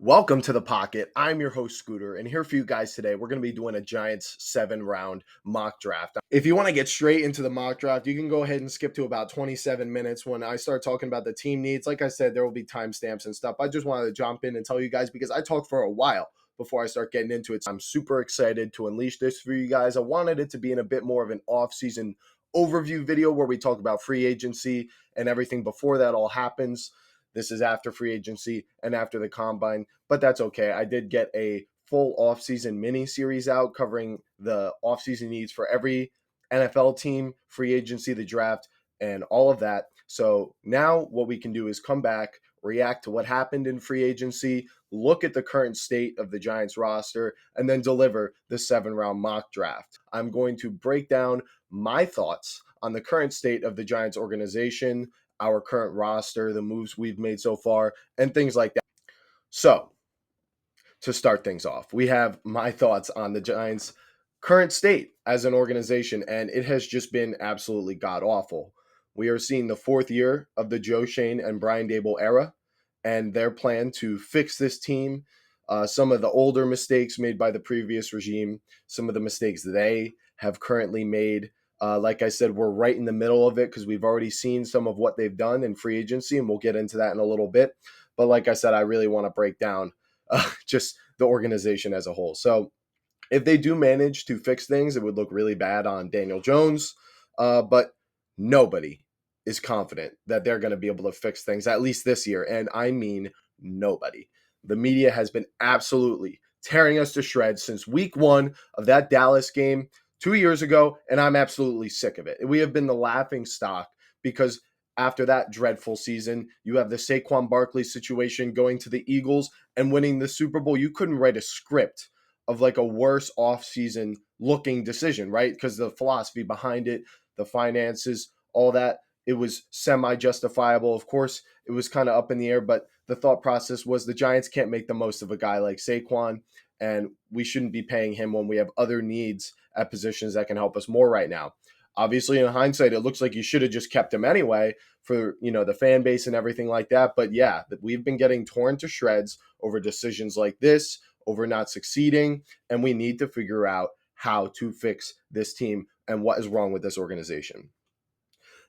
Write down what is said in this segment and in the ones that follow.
Welcome to the Pocket. I'm your host, Scooter, and here for you guys today. We're going to be doing a Giants 7 round mock draft. If you want to get straight into the mock draft, you can go ahead and skip to about 27 minutes when I start talking about the team needs. Like I said, there will be timestamps and stuff. I just wanted to jump in and tell you guys because I talked for a while before I start getting into it. I'm super excited to unleash this for you guys. I wanted it to be in a bit more of an off-season overview video where we talk about free agency and everything before that all happens. This is after free agency and after the combine, but that's okay. I did get a full offseason mini series out covering the offseason needs for every NFL team, free agency, the draft, and all of that. So now what we can do is come back, react to what happened in free agency, look at the current state of the Giants roster, and then deliver the 7 round mock draft. I'm going to break down my thoughts on the current state of the Giants organization, our current roster, the moves we've made so far, and things like that. So, to start things off, we have my thoughts on the Giants' current state as an organization, and it has just been absolutely god awful. We are seeing the fourth year of the Joe Shane and Brian Dable era, and their plan to fix this team. Some of the older mistakes made by the previous regime, some of the mistakes they have currently made. Like I said, we're right in the middle of it because we've already seen some of what they've done in free agency, and we'll get into that in a little bit. But like I said, I really want to break down just the organization as a whole. So if they do manage to fix things, it would look really bad on Daniel Jones. But nobody is confident that they're going to be able to fix things, at least this year. And I mean nobody. The media has been absolutely tearing us to shreds since week one of that Dallas game 2 years ago, and I'm absolutely sick of it. We have been the laughing stock because after that dreadful season, you have the Saquon Barkley situation going to the Eagles and winning the Super Bowl. You couldn't write a script of like a worse offseason looking decision, right? Because the philosophy behind it, the finances, all that, it was semi-justifiable. Of course, it was kind of up in the air, but the thought process was the Giants can't make the most of a guy like Saquon, and we shouldn't be paying him when we have other needs at positions that can help us more right now. Obviously, in hindsight, it looks like you should have just kept him anyway for, the fan base and everything like that. But yeah, we've been getting torn to shreds over decisions like this, over not succeeding, and we need to figure out how to fix this team and what is wrong with this organization.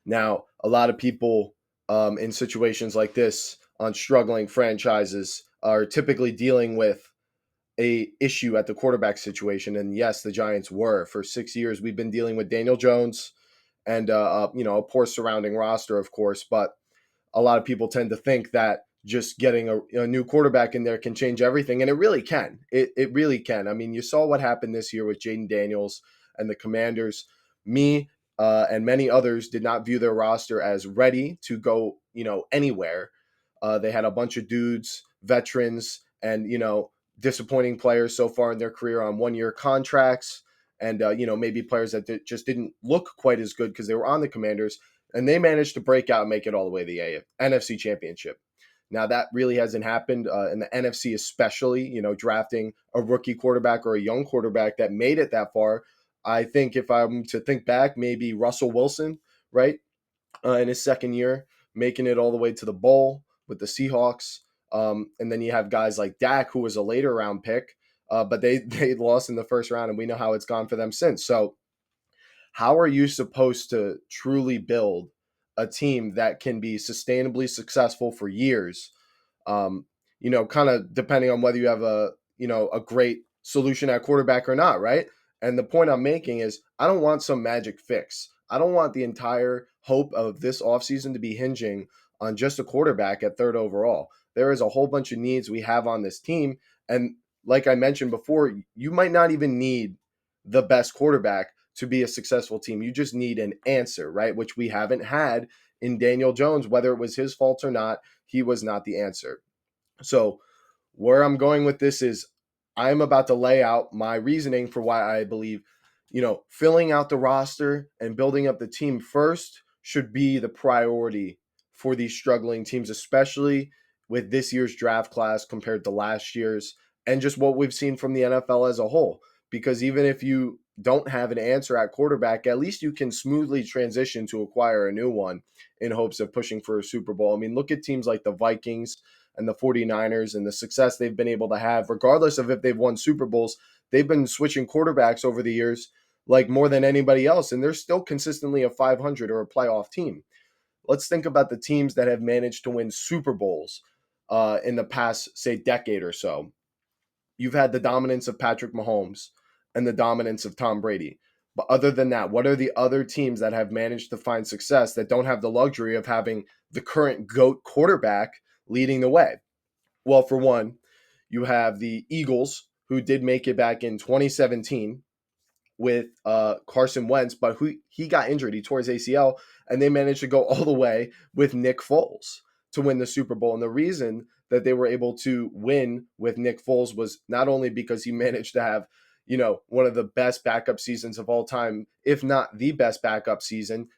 Now, a lot of people in situations like this on struggling franchises are typically dealing with a issue at the quarterback situation. And yes, the Giants were. For 6 years, we've been dealing with Daniel Jones and, a poor surrounding roster, of course. But a lot of people tend to think that just getting a new quarterback in there can change everything. And it really can. It really can. I mean, you saw what happened this year with Jaden Daniels and the Commanders. Me and many others did not view their roster as ready to go, anywhere. They had a bunch of dudes, veterans, and, disappointing players so far in their career on 1-year contracts. And, maybe players that just didn't look quite as good because they were on the Commanders. And they managed to break out and make it all the way to the NFC Championship. Now, that really hasn't happened in the NFC, especially, drafting a rookie quarterback or a young quarterback that made it that far. I think if I'm to think back, maybe Russell Wilson, right, in his second year, making it all the way to the bowl with the Seahawks. And then you have guys like Dak, who was a later round pick, but they lost in the first round, and we know how it's gone for them since. So how are you supposed to truly build a team that can be sustainably successful for years? Kind of depending on whether you have a great solution at quarterback or not, right? And the point I'm making is I don't want some magic fix. I don't want the entire hope of this offseason to be hinging on just a quarterback at third overall. There is a whole bunch of needs we have on this team. And like I mentioned before, you might not even need the best quarterback to be a successful team. You just need an answer, right? Which we haven't had in Daniel Jones. Whether it was his fault or not, he was not the answer. So where I'm going with this is I'm about to lay out my reasoning for why I believe, filling out the roster and building up the team first should be the priority for these struggling teams, especially with this year's draft class compared to last year's and just what we've seen from the NFL as a whole. Because even if you don't have an answer at quarterback, at least you can smoothly transition to acquire a new one in hopes of pushing for a Super Bowl. I mean, look at teams like the Vikings. and the 49ers and the success they've been able to have, regardless of if they've won Super Bowls, they've been switching quarterbacks over the years like more than anybody else, and they're still consistently a 500 or a playoff team. Let's think about the teams that have managed to win Super Bowls in the past, say, decade or so. You've had the dominance of Patrick Mahomes and the dominance of Tom Brady. But other than that, what are the other teams that have managed to find success that don't have the luxury of having the current GOAT quarterback leading the way? Well, for one, you have the Eagles, who did make it back in 2017 with Carson Wentz, but he got injured. He tore his ACL, and they managed to go all the way with Nick Foles to win the Super Bowl. And the reason that they were able to win with Nick Foles was not only because he managed to have, one of the best backup seasons of all time, if not the best backup season,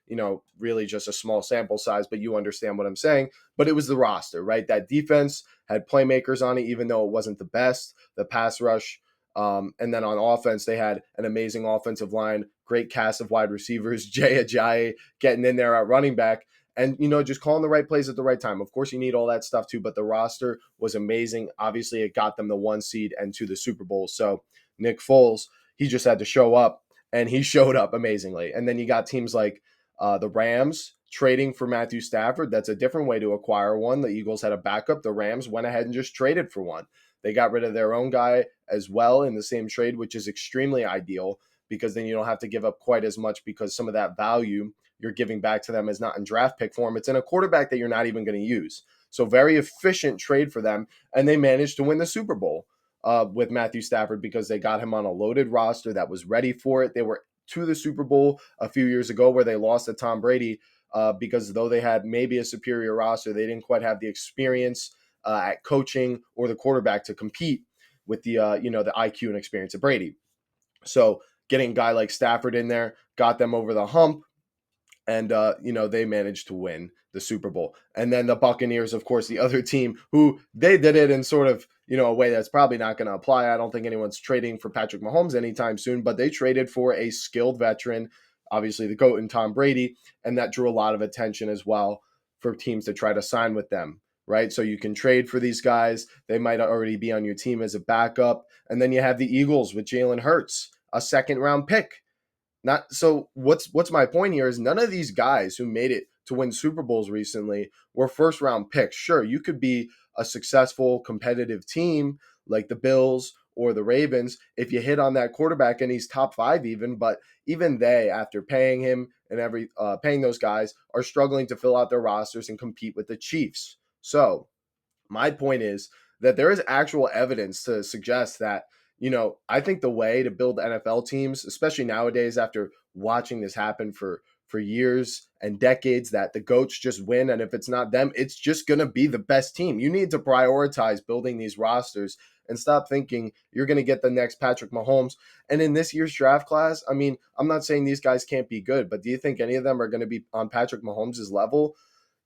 really just a small sample size, but you understand what I'm saying. But it was the roster, right? That defense had playmakers on it, even though it wasn't the best. The pass rush, and then on offense, they had an amazing offensive line, great cast of wide receivers, Jay Ajayi getting in there at running back, and, just calling the right plays at the right time. Of course, you need all that stuff too, but the roster was amazing. Obviously, it got them the 1 seed and to the Super Bowl. So Nick Foles, he just had to show up, and he showed up amazingly. And then you got teams like the Rams trading for Matthew Stafford. That's a different way to acquire one. The Eagles had a backup. The Rams went ahead and just traded for one. They got rid of their own guy as well in the same trade, which is extremely ideal because then you don't have to give up quite as much because some of that value you're giving back to them is not in draft pick form. It's in a quarterback that you're not even going to use. So very efficient trade for them. And they managed to win the Super Bowl with Matthew Stafford because they got him on a loaded roster that was ready for it. They were to the Super Bowl a few years ago where they lost to Tom Brady because though they had maybe a superior roster, they didn't quite have the experience at coaching or the quarterback to compete with the the IQ and experience of Brady. So getting a guy like Stafford in there got them over the hump, and they managed to win the Super Bowl. And then the Buccaneers, of course, the other team who they did it in sort of a way that's probably not going to apply. I don't think anyone's trading for Patrick Mahomes anytime soon, but they traded for a skilled veteran, obviously the GOAT and Tom Brady, and that drew a lot of attention as well for teams to try to sign with them. Right. So you can trade for these guys. They might already be on your team as a backup. And then you have the Eagles with Jalen Hurts, a second round pick. Not so what's my point here is none of these guys who made it to win Super Bowls recently were first round picks. Sure, you could be a successful competitive team like the Bills or the Ravens if you hit on that quarterback and he's top 5 even, but even they, after paying him and paying those guys, are struggling to fill out their rosters and compete with the Chiefs. So my point is that there is actual evidence to suggest that, I think the way to build NFL teams, especially nowadays after watching this happen for years and decades, that the GOATs just win. And if it's not them, it's just going to be the best team. You need to prioritize building these rosters and stop thinking you're going to get the next Patrick Mahomes. And in this year's draft class, I mean, I'm not saying these guys can't be good, but do you think any of them are going to be on Patrick Mahomes' level?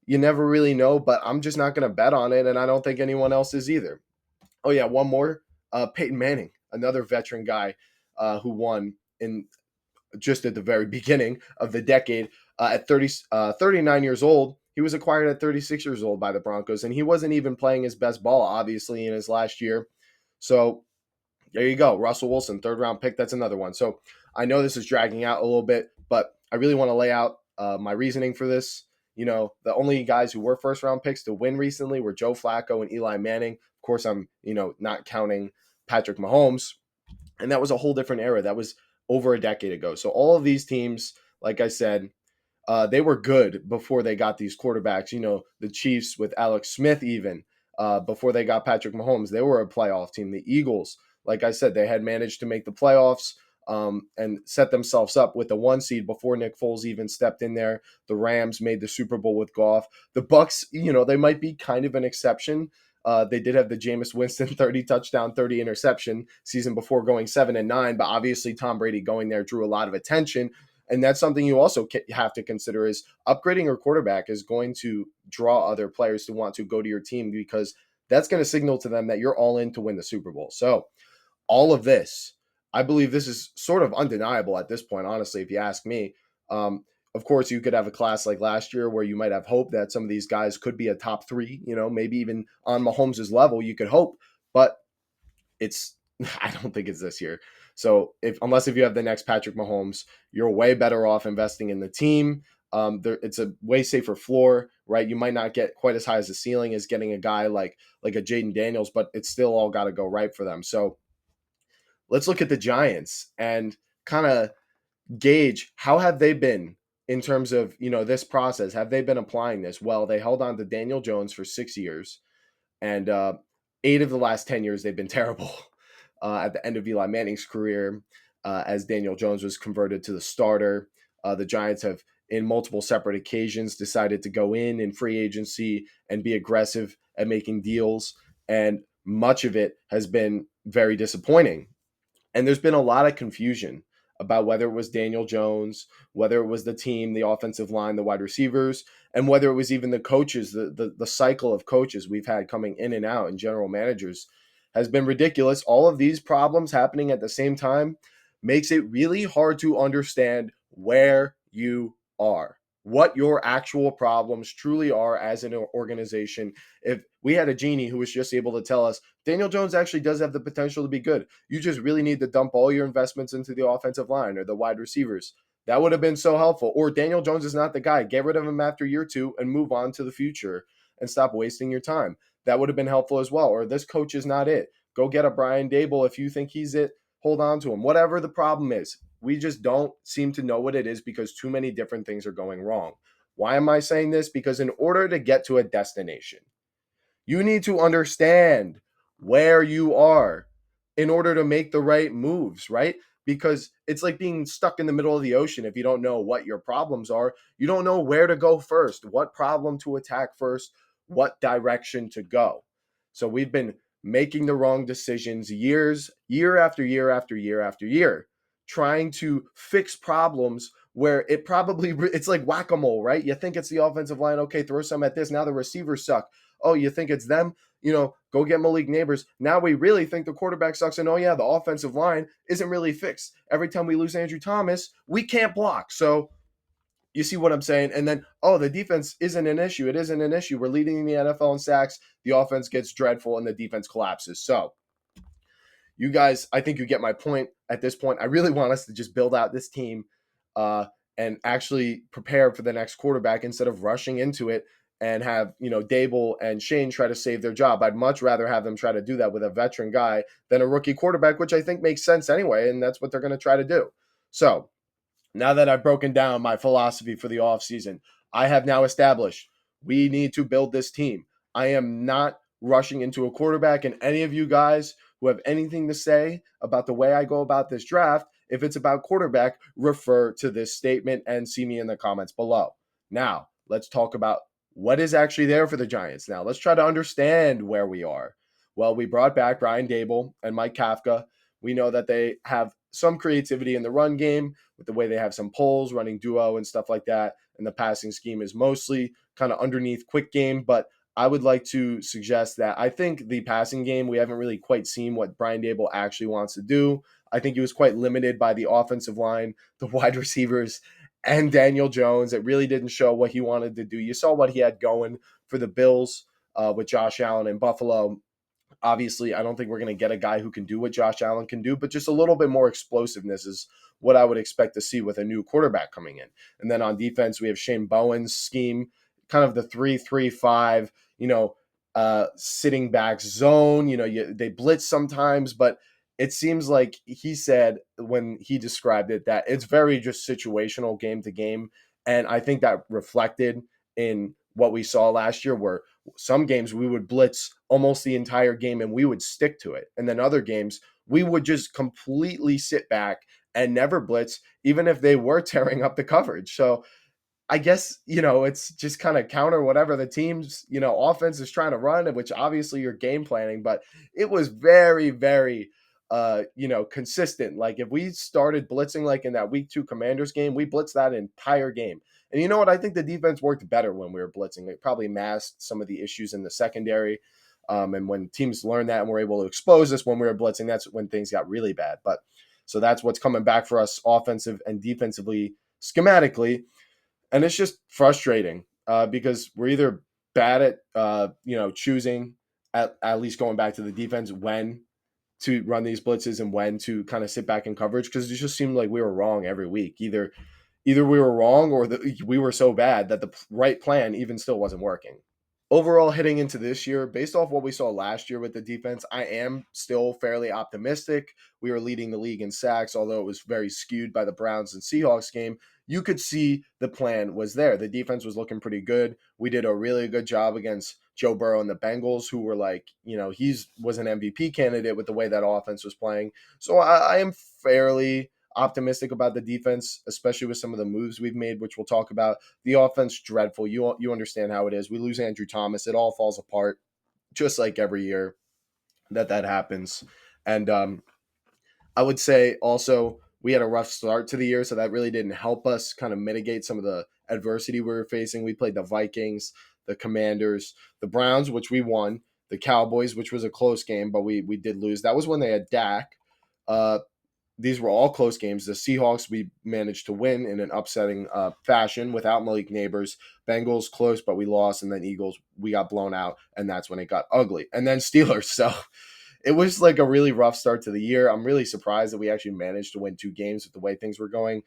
You never really know, but I'm just not going to bet on it, and I don't think anyone else is either. Oh, yeah, one more. Peyton Manning, another veteran guy who won in just at the very beginning of the decade at 39 years old. He was acquired at 36 years old by the Broncos, and he wasn't even playing his best ball, obviously, in his last year. So there you go. Russell Wilson, third round pick. That's another one. So I know this is dragging out a little bit, but I really want to lay out my reasoning for this. The only guys who were first round picks to win recently were Joe Flacco and Eli Manning. Of course, I'm, not counting Patrick Mahomes. And that was a whole different era. That was over a decade ago. So all of these teams, like I said, they were good before they got these quarterbacks. The Chiefs with Alex Smith, even before they got Patrick Mahomes, they were a playoff team. The Eagles, like I said, they had managed to make the playoffs and set themselves up with the 1 seed before Nick Foles even stepped in there. The Rams made the Super Bowl with Goff. The Bucks, they might be kind of an exception. They did have the Jameis Winston 30 touchdown, 30 interception season before going 7-9, but obviously Tom Brady going there drew a lot of attention. And that's something you also have to consider is upgrading your quarterback is going to draw other players to want to go to your team because that's going to signal to them that you're all in to win the Super Bowl. So all of this, I believe this is sort of undeniable at this point, honestly, if you ask me. Of course, you could have a class like last year where you might have hope that some of these guys could be a top three, maybe even on Mahomes' level, you could hope, but it's I don't think it's this year. So unless if you have the next Patrick Mahomes, you're way better off investing in the team. It's a way safer floor, right? You might not get quite as high as the ceiling as getting a guy like a Jaden Daniels, but it's still all got to go right for them. So let's look at the Giants and kind of gauge how have they been in terms of this process. Have they been applying this? Well, they held on to Daniel Jones for 6 years, and 8 of the last 10 years they've been terrible. At the end of Eli Manning's career, as Daniel Jones was converted to the starter, the Giants have in multiple separate occasions decided to go in free agency and be aggressive at making deals, and much of it has been very disappointing. And there's been a lot of confusion about whether it was Daniel Jones, whether it was the team, the offensive line, the wide receivers, and whether it was even the coaches. The cycle of coaches we've had coming in and out and general managers has been ridiculous. All of these problems happening at the same time makes it really hard to understand where you are, what your actual problems truly are as an organization. If we had a genie who was just able to tell us Daniel Jones actually does have the potential to be good, you just really need to dump all your investments into the offensive line or the wide receivers, that would have been so helpful. Or Daniel Jones is not the guy, get rid of him after year 2 and move on to the future and stop wasting your time. That would have been helpful as well. Or this coach is not it, go get a Brian Dable. If you think he's it, hold on to him. Whatever the problem is, we just don't seem to know what it is because too many different things are going wrong. Why am I saying this? Because in order to get to a destination, you need to understand where you are in order to make the right moves, right? Because it's like being stuck in the middle of the ocean. If you don't know what your problems are, you don't know where to go first, what problem to attack first, what direction to go. So we've been making the wrong decisions year after year after year after year, trying to fix problems where it's like whack-a-mole, right? You think it's the offensive line, okay, throw some at this. Now the receivers suck. Oh, you think it's them? Go get Malik Neighbors. Now we really think the quarterback sucks, and oh yeah, the offensive line isn't really fixed. Every time we lose Andrew Thomas, we can't block. So you see what I'm saying? And then, oh, the defense isn't an issue. It isn't an issue. We're leading the NFL in sacks. The offense gets dreadful, and the defense collapses. So you guys, I think you get my point at this point. I really want us to just build out this team and actually prepare for the next quarterback instead of rushing into it and have, Dable and Shane try to save their job. I'd much rather have them try to do that with a veteran guy than a rookie quarterback, which I think makes sense anyway, and that's what they're going to try to do. So now that I've broken down my philosophy for the offseason, I have now established we need to build this team. I am not rushing into a quarterback, and any of you guys who have anything to say about the way I go about this draft, if it's about quarterback, refer to this statement and see me in the comments below. Now, let's talk about what is actually there for the Giants. Now, let's try to understand where we are. Well, we brought back Brian Dable and Mike Kafka. We know that they have some creativity in the run game with the way they have some pulls, running duo and stuff like that. And the passing scheme is mostly kind of underneath quick game. But I would like to suggest that I think the passing game, we haven't really quite seen what Brian Dable actually wants to do. I think he was quite limited by the offensive line, the wide receivers, and Daniel Jones. It really didn't show what he wanted to do. You saw what he had going for the Bills with Josh Allen in Buffalo. Obviously, I don't think we're going to get a guy who can do what Josh Allen can do, but just a little bit more explosiveness is what I would expect to see with a new quarterback coming in. And then on defense, we have Shane Bowen's scheme, kind of the 3-3-5, sitting back zone. They blitz sometimes, but it seems like he said when he described it that it's very just situational game to game. And I think that reflected in what we saw last year, where some games we would blitz almost the entire game and we would stick to it. And then other games we would just completely sit back and never blitz, even if they were tearing up the coverage. So I guess, it's just kind of counter whatever the team's, offense is trying to run, which obviously you're game planning, but it was very, very, consistent. Like if we started blitzing like in that week 2 Commanders game, we blitzed that entire game. And you know what? I think the defense worked better when we were blitzing. It probably masked some of the issues in the secondary. And when teams learned that and were able to expose us when we were blitzing, that's when things got really bad. But so that's what's coming back for us offensive and defensively, schematically. And it's just frustrating because we're either bad at choosing, at least going back to the defense, when to run these blitzes and when to kind of sit back in coverage, because it just seemed like we were wrong every week. Either we were wrong or we were so bad that the right plan even still wasn't working. Overall, heading into this year, based off what we saw last year with the defense, I am still fairly optimistic. We were leading the league in sacks, although it was very skewed by the Browns and Seahawks game. You could see the plan was there. The defense was looking pretty good. We did a really good job against Joe Burrow and the Bengals, who were like, he's was an MVP candidate with the way that offense was playing. So I am fairly optimistic about the defense, especially with some of the moves we've made, which we'll talk about. The offense, dreadful. You understand how it is. We lose Andrew Thomas, it all falls apart, just like every year that happens. And I would say also we had a rough start to the year, so that really didn't help us kind of mitigate some of the adversity we were facing. We played the Vikings, the Commanders, the Browns, which we won, the Cowboys, which was a close game, but we did lose. That was when they had Dak. These were all close games. The Seahawks, we managed to win in an upsetting fashion without Malik Neighbors. Bengals, close, but we lost. And then Eagles, we got blown out. And that's when it got ugly. And then Steelers. So it was like a really rough start to the year. I'm really surprised that we actually managed to win 2 games with the way things were going.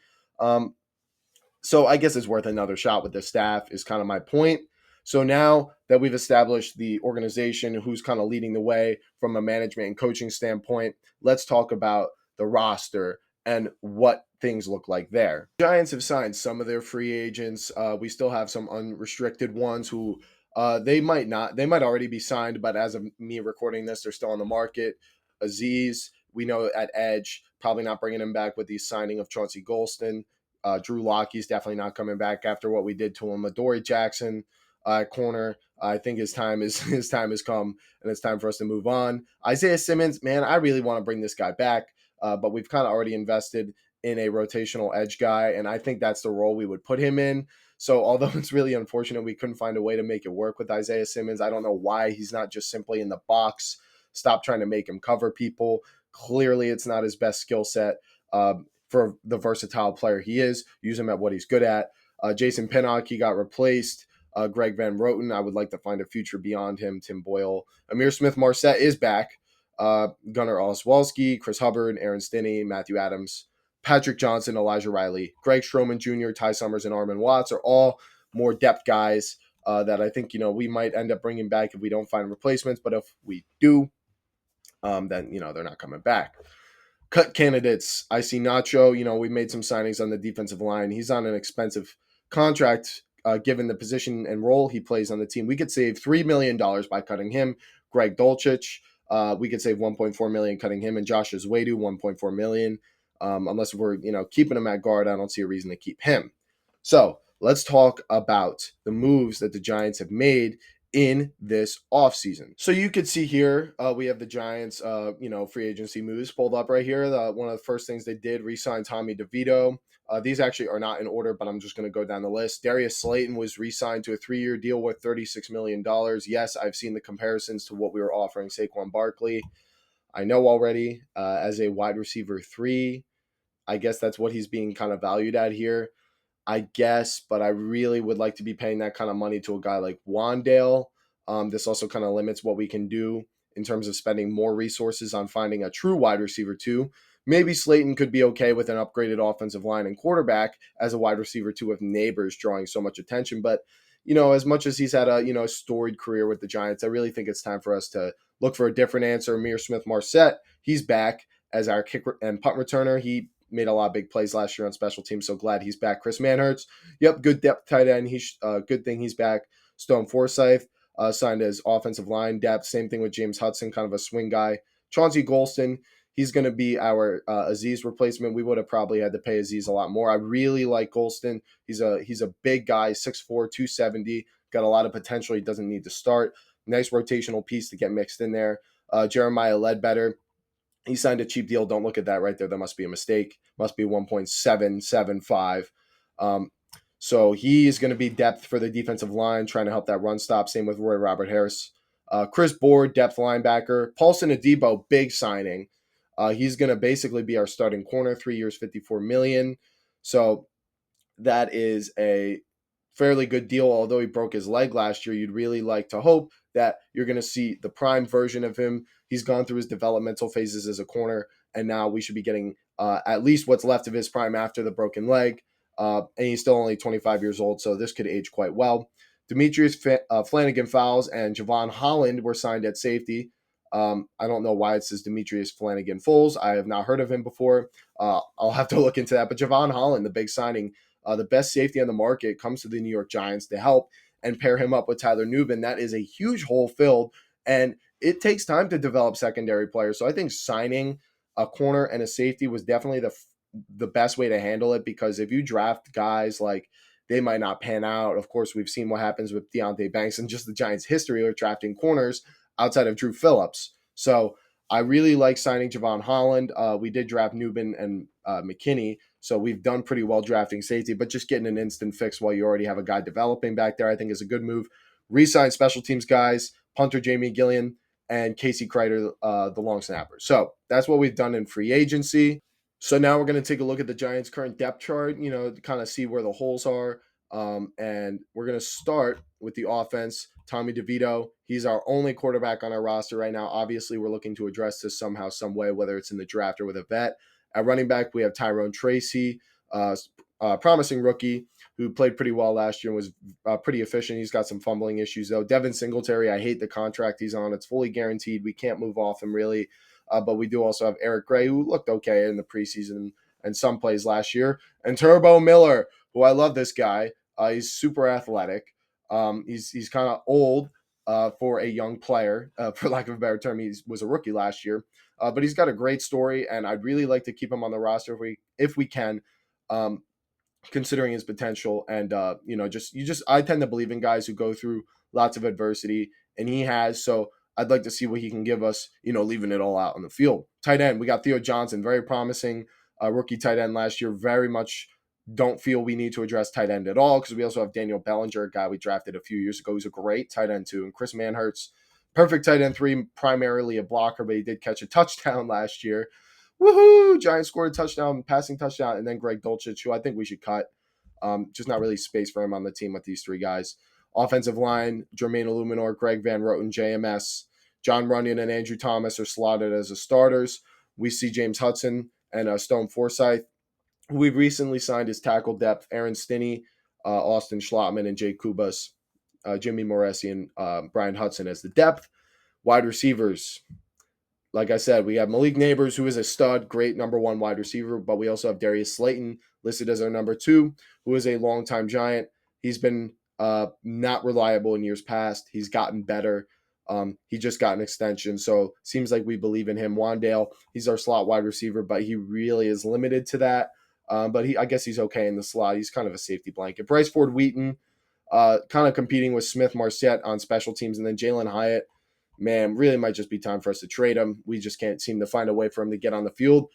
So I guess it's worth another shot with the staff is kind of my point. So now that we've established the organization, who's kind of leading the way from a management and coaching standpoint, let's talk about the roster and what things look like there. Giants have signed some of their free agents. We still have some unrestricted ones who they might already be signed, but as of me recording this, they're still on the market. Aziz, we know at edge, probably not bringing him back with the signing of Chauncey Golston. Drew Lockey's definitely not coming back after what we did to him. Adoree Jackson, corner. I think his time has come, and it's time for us to move on. Isaiah Simmons, man, I really want to bring this guy back, but we've kind of already invested in a rotational edge guy, and I think that's the role we would put him in. So although it's really unfortunate we couldn't find a way to make it work with Isaiah Simmons, I don't know why he's not just simply in the box. Stop trying to make him cover people. Clearly, it's not his best skill set. For the versatile player he is, use him at what he's good at. Jason Pinnock, he got replaced. Greg Van Roten, I would like to find a future beyond him. Tim Boyle. Amir Smith-Marset is back. Gunnar Oswalski, Chris Hubbard, Aaron Stinney, Matthew Adams, Patrick Johnson, Elijah Riley, Greg Stroman Jr., Ty Summers, and Armin Watts are all more depth guys that I think, we might end up bringing back if we don't find replacements. But if we do, then, they're not coming back. Cut candidates. I see Nacho. We made some signings on the defensive line. He's on an expensive contract, given the position and role he plays on the team. We could save $3 million by cutting him. Greg Dulcich. We could save $1.4 million cutting him, and Josh Azwedu, $1.4 million. Unless we're keeping him at guard, I don't see a reason to keep him. So let's talk about the moves that the Giants have made in this offseason. So you could see here, we have the Giants, free agency moves pulled up right here. One of the first things they did, re-sign Tommy DeVito. These actually are not in order, but I'm just going to go down the list. Darius Slayton was re-signed to a 3-year deal worth $36 million. Yes, I've seen the comparisons to what we were offering Saquon Barkley. I know already as a wide receiver 3, I guess that's what he's being kind of valued at here. I guess, but I really would like to be paying that kind of money to a guy like Wandale. This also kind of limits what we can do in terms of spending more resources on finding a true wide receiver too. Maybe Slayton could be okay with an upgraded offensive line and quarterback as a wide receiver too, with Neighbors drawing so much attention. But, as much as he's had a storied career with the Giants, I really think it's time for us to look for a different answer. Amir Smith-Marset, he's back as our kick and punt returner. He made a lot of big plays last year on special teams, so glad he's back. Chris Manhertz, yep, good depth tight end. He's good thing he's back. Stone Forsythe signed as offensive line depth. Same thing with James Hudson, kind of a swing guy. Chauncey Golston, he's going to be our Aziz replacement. We would have probably had to pay Aziz a lot more. I really like Golston. He's a big guy, 6'4", 270, got a lot of potential. He doesn't need to start. Nice rotational piece to get mixed in there. Jeremiah Ledbetter, he signed a cheap deal. Don't look at that right there. That must be a mistake. Must be 1.775. So he is going to be depth for the defensive line, trying to help that run stop. Same with Roy Robert Harris. Chris Board, depth linebacker. Paulson Adebo, big signing. He's going to basically be our starting corner, 3 years, $54 million. So that is a fairly good deal. Although he broke his leg last year, you'd really like to hope that you're going to see the prime version of him. He's gone through his developmental phases as a corner, and now we should be getting at least what's left of his prime after the broken leg. And he's still only 25 years old, so this could age quite well. Demetrius Flanagan Fowles and Javon Holland were signed at safety. I don't know why it says Demetrius Flanagan Foles. I have not heard of him before. I'll have to look into that. But Javon Holland, the big signing, the best safety on the market, comes to the New York Giants to help and pair him up with Tyler Nubin. That is a huge hole filled, and it takes time to develop secondary players. So I think signing a corner and a safety was definitely the best way to handle it, because if you draft guys like they might not pan out. Of course, we've seen what happens with Deonte Banks and just the Giants' history of drafting corners outside of Drew Phillips. So I really like signing Javon Holland. We did draft Nubin and McKinney, so we've done pretty well drafting safety, but just getting an instant fix while you already have a guy developing back there, I think is a good move. Re-sign special teams guys, punter Jamie Gillian, and Casey Kreider, the long snapper. So that's what we've done in free agency. So now we're going to take a look at the Giants' current depth chart, to kind of see where the holes are. And we're going to start with the offense. Tommy DeVito, he's our only quarterback on our roster right now. Obviously, we're looking to address this somehow, some way, whether it's in the draft or with a vet. At running back, we have Tyrone Tracy, promising rookie who played pretty well last year and was pretty efficient. He's got some fumbling issues, though. Devin Singletary, I hate the contract he's on. It's fully guaranteed. We can't move off him, really. But we do also have Eric Gray, who looked okay in the preseason and some plays last year. And Turbo Miller, who I love this guy. He's super athletic. He's kind of old for a young player, for lack of a better term. He was a rookie last year. But he's got a great story, and I'd really like to keep him on the roster if we can. Considering his potential, and I tend to believe in guys who go through lots of adversity, and he has. So I'd like to see what he can give us, leaving it all out on the field. Tight end, we got Theo Johnson, very promising rookie tight end last year. Very much don't feel we need to address tight end at all, because we also have Daniel Bellinger, a guy we drafted a few years ago who's a great tight end too, and Chris Manhertz, perfect tight end 3, primarily a blocker, but he did catch a touchdown last year. Woohoo! Giants scored a touchdown, passing touchdown, and then Greg Dulcich, who I think we should cut. Just not really space for him on the team with these 3 guys. Offensive line, Jermaine Illuminor, Greg Van Roten, JMS, John Runyon, and Andrew Thomas are slotted as the starters. We see James Hudson and Stone Forsythe, who we've recently signed as tackle depth, Aaron Stinney, Austin Schlottman, and Jay Kubas, Jimmy Moresi, and Brian Hudson as the depth. Wide receivers, like I said, we have Malik Neighbors, who is a stud, great number 1 wide receiver, but we also have Darius Slayton listed as our number 2, who is a longtime Giant. He's been not reliable in years past. He's gotten better. He just got an extension, so seems like we believe in him. Wandale, he's our slot wide receiver, but he really is limited to that. But I guess he's okay in the slot. He's kind of a safety blanket. Bryce Ford Wheaton, kind of competing with Smith Marset on special teams, and then Jalen Hyatt. Man, really might just be time for us to trade him. We just can't seem to find a way for him to get on the field.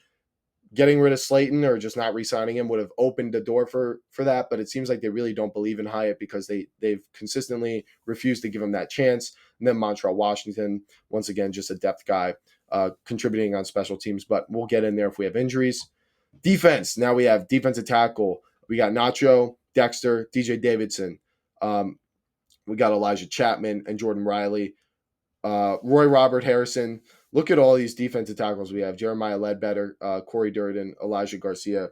Getting rid of Slayton or just not re-signing him would have opened the door for that, but it seems like they really don't believe in Hyatt, because they've consistently refused to give him that chance. And then Montreal Washington, once again, just a depth guy, contributing on special teams, but we'll get in there if we have injuries. Defense, now we have defensive tackle. We got Nacho, Dexter, DJ Davidson. We got Elijah Chapman and Jordan Riley. Roy Robert Harrison. Look at all these defensive tackles we have: Jeremiah Ledbetter, Corey Durden, Elijah Garcia,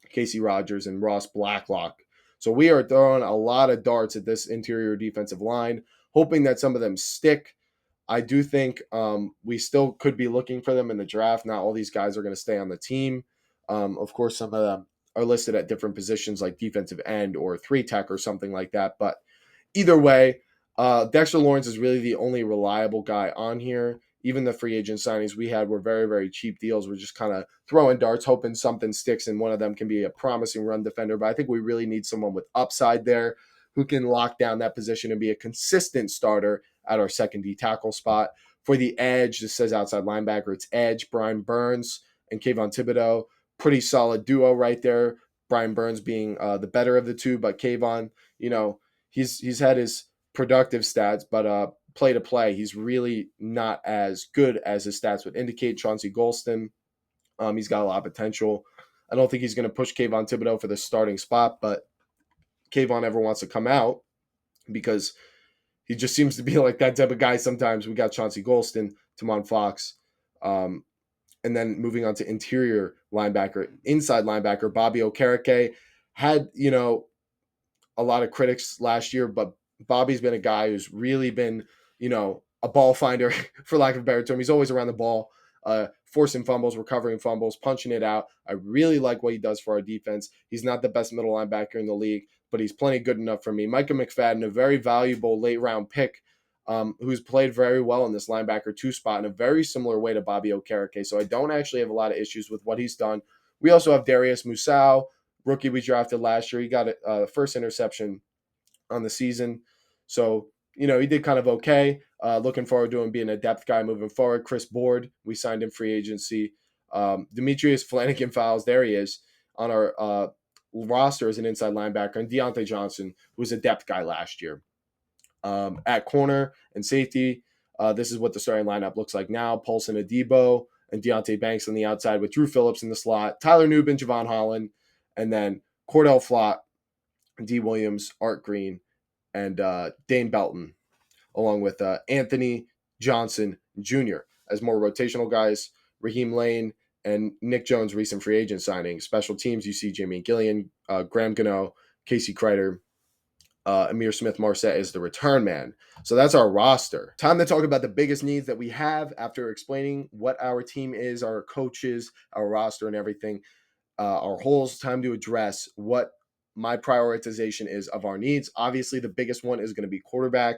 Casey Rogers, and Ross Blacklock. So we are throwing a lot of darts at this interior defensive line, hoping that some of them stick. I do think we still could be looking for them in the draft. Not all these guys are going to stay on the team. Of course, some of them are listed at different positions like defensive end or 3-tech or something like that. But either way, Dexter Lawrence is really the only reliable guy on here. Even the free agent signings we had were very, very cheap deals. We're just kind of throwing darts, hoping something sticks, and one of them can be a promising run defender. But I think we really need someone with upside there who can lock down that position and be a consistent starter at our second D tackle spot. For the edge, this says outside linebacker, it's edge, Brian Burns and Kayvon Thibodeau. Pretty solid duo right there. Brian Burns being the better of the two, but Kayvon, he's had his productive stats, but play to play, he's really not as good as his stats would indicate. Chauncey Golston, he's got a lot of potential. I don't think he's going to push Kayvon Thibodeau for the starting spot, but Kayvon ever wants to come out, because he just seems to be like that type of guy sometimes. We got Chauncey Golston, Tamon Fox. And then moving on to interior linebacker, inside linebacker, Bobby Okereke had, a lot of critics last year, but Bobby's been a guy who's really been, a ball finder, for lack of a better term. He's always around the ball, forcing fumbles, recovering fumbles, punching it out. I really like what he does for our defense. He's not the best middle linebacker in the league, but he's plenty good enough for me. Micah McFadden, a very valuable late round pick, who's played very well in this linebacker 2 spot in a very similar way to Bobby Okereke. So I don't actually have a lot of issues with what he's done. We also have Darius Musau, rookie we drafted last year. He got a first interception on the season. So, he did kind of okay. Looking forward to him being a depth guy moving forward. Chris Board, we signed him free agency. Demetrius Flanagan-Fowles, there he is on our roster as an inside linebacker. And Deontay Johnson, who was a depth guy last year. At corner and safety, this is what the starting lineup looks like now. Paulson Adebo and Deontay Banks on the outside with Drew Phillips in the slot, Tyler Nubin, Javon Holland, and then Cordell Flott, D. Williams, Art Green, and Dane Belton, along with Anthony Johnson Jr. as more rotational guys. Raheem Lane and Nick Jones, recent free agent signing. Special teams, you see Jamie Gillian, Graham Gano, Casey Kreider, Amir Smith-Marset is the return man. So that's our roster. Time to talk about the biggest needs that we have after explaining what our team is, our coaches, our roster, and everything. Our holes. Time to address what my prioritization is of our needs. Obviously, the biggest one is going to be quarterback.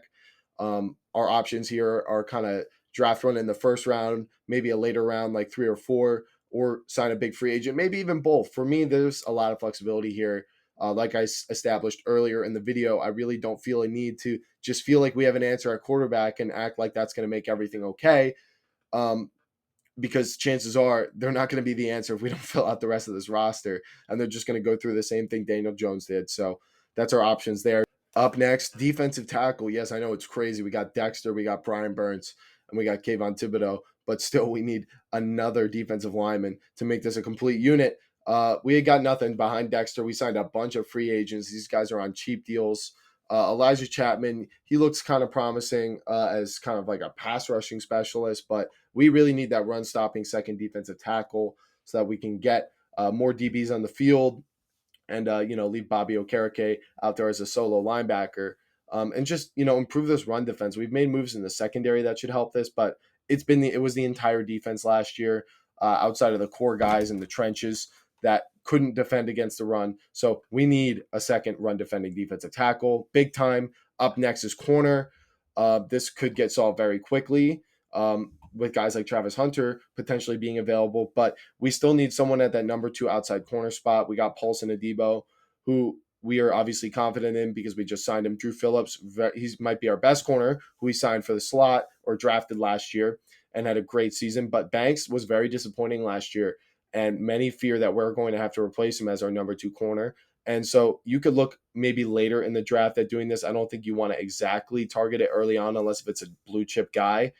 Our options here are kind of draft one in the first round, maybe a later round like 3 or 4, or sign a big free agent, maybe even both. For me, there's a lot of flexibility here. Like I established earlier in the video, I really don't feel a need to just feel like we have an answer at quarterback and act like that's going to make everything okay. Because chances are they're not going to be the answer if we don't fill out the rest of this roster, and they're just going to go through the same thing Daniel Jones did. So that's our options there. Up next, defensive tackle. Yes, I know it's crazy. We got Dexter, we got Brian Burns, and we got Kayvon Thibodeau, but still we need another defensive lineman to make this a complete unit. We had got nothing behind Dexter. We signed a bunch of free agents. These guys are on cheap deals. Elijah Chapman, he looks kind of promising as kind of like a pass rushing specialist, but we really need that run stopping second defensive tackle so that we can get more DBs on the field and leave Bobby Okereke out there as a solo linebacker, and just improve this run defense. We've made moves in the secondary that should help this, but it was the entire defense last year, outside of the core guys in the trenches that couldn't defend against the run. So we need a second run defending defensive tackle, big time. Up next is corner. This could get solved very quickly. With guys like Travis Hunter potentially being available, but we still need someone at that number 2 outside corner spot. We got Paulson Adebo, who we are obviously confident in because we just signed him. Drew Phillips, he might be our best corner, who we signed for the slot or drafted last year and had a great season. But Banks was very disappointing last year, and many fear that we're going to have to replace him as our number 2 corner. And so you could look maybe later in the draft at doing this. I don't think you want to exactly target it early on unless if it's a blue chip guy.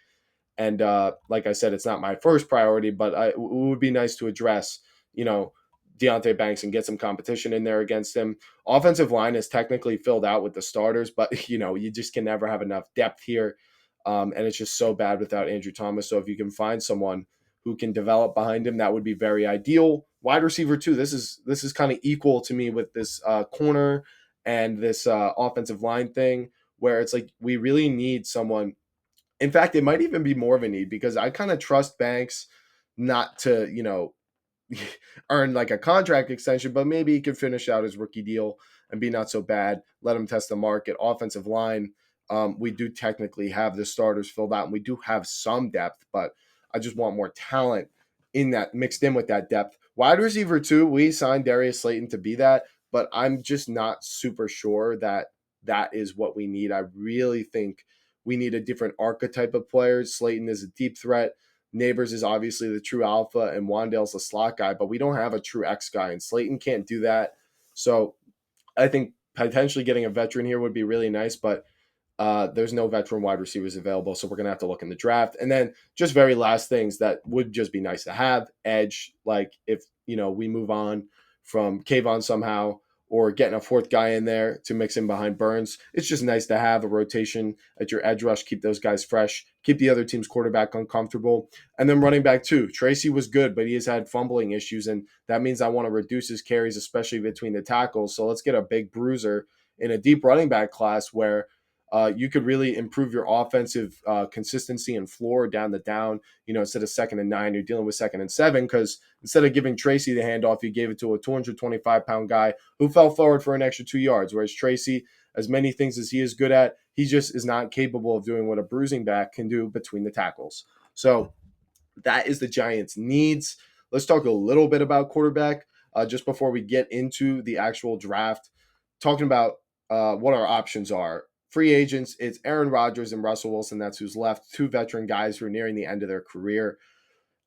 And like I said, it's not my first priority, but it would be nice to address, Deontay Banks and get some competition in there against him. Offensive line is technically filled out with the starters, but, you just can never have enough depth here. And it's just so bad without Andrew Thomas. So if you can find someone who can develop behind him, that would be very ideal. Wide receiver too. This is kind of equal to me with this corner and this offensive line thing, where it's like we really need someone. In fact, it might even be more of a need because I kind of trust Banks not to, earn like a contract extension, but maybe he could finish out his rookie deal and be not so bad. Let him test the market. Offensive line, we do technically have the starters filled out, and we do have some depth, but I just want more talent in that mixed in with that depth. Wide receiver too, we signed Darius Slayton to be that, but I'm just not super sure that that is what we need. I really think we need a different archetype of players. Slayton is a deep threat. Neighbors is obviously the true alpha, and Wandale's the slot guy, but we don't have a true X guy, and Slayton can't do that. So I think potentially getting a veteran here would be really nice, but there's no veteran wide receivers available, so we're going to have to look in the draft. And then just very last things that would just be nice to have. Edge, like if, we move on from Kayvon somehow, or getting a fourth guy in there to mix in behind Burns. It's just nice to have a rotation at your edge rush, keep those guys fresh, keep the other team's quarterback uncomfortable. And then running back too. Tracy was good, but he has had fumbling issues, and that means I want to reduce his carries, especially between the tackles. So let's get a big bruiser in a deep running back class where you could really improve your offensive consistency and floor down the down. Instead of 2nd and 9, you're dealing with 2nd and 7, because instead of giving Tracy the handoff, you gave it to a 225-pound guy who fell forward for an extra 2 yards. Whereas Tracy, as many things as he is good at, he just is not capable of doing what a bruising back can do between the tackles. So that is the Giants' needs. Let's talk a little bit about quarterback just before we get into the actual draft. Talking about what our options are. Free agents, it's Aaron Rodgers and Russell Wilson. That's who's left. Two veteran guys who are nearing the end of their career.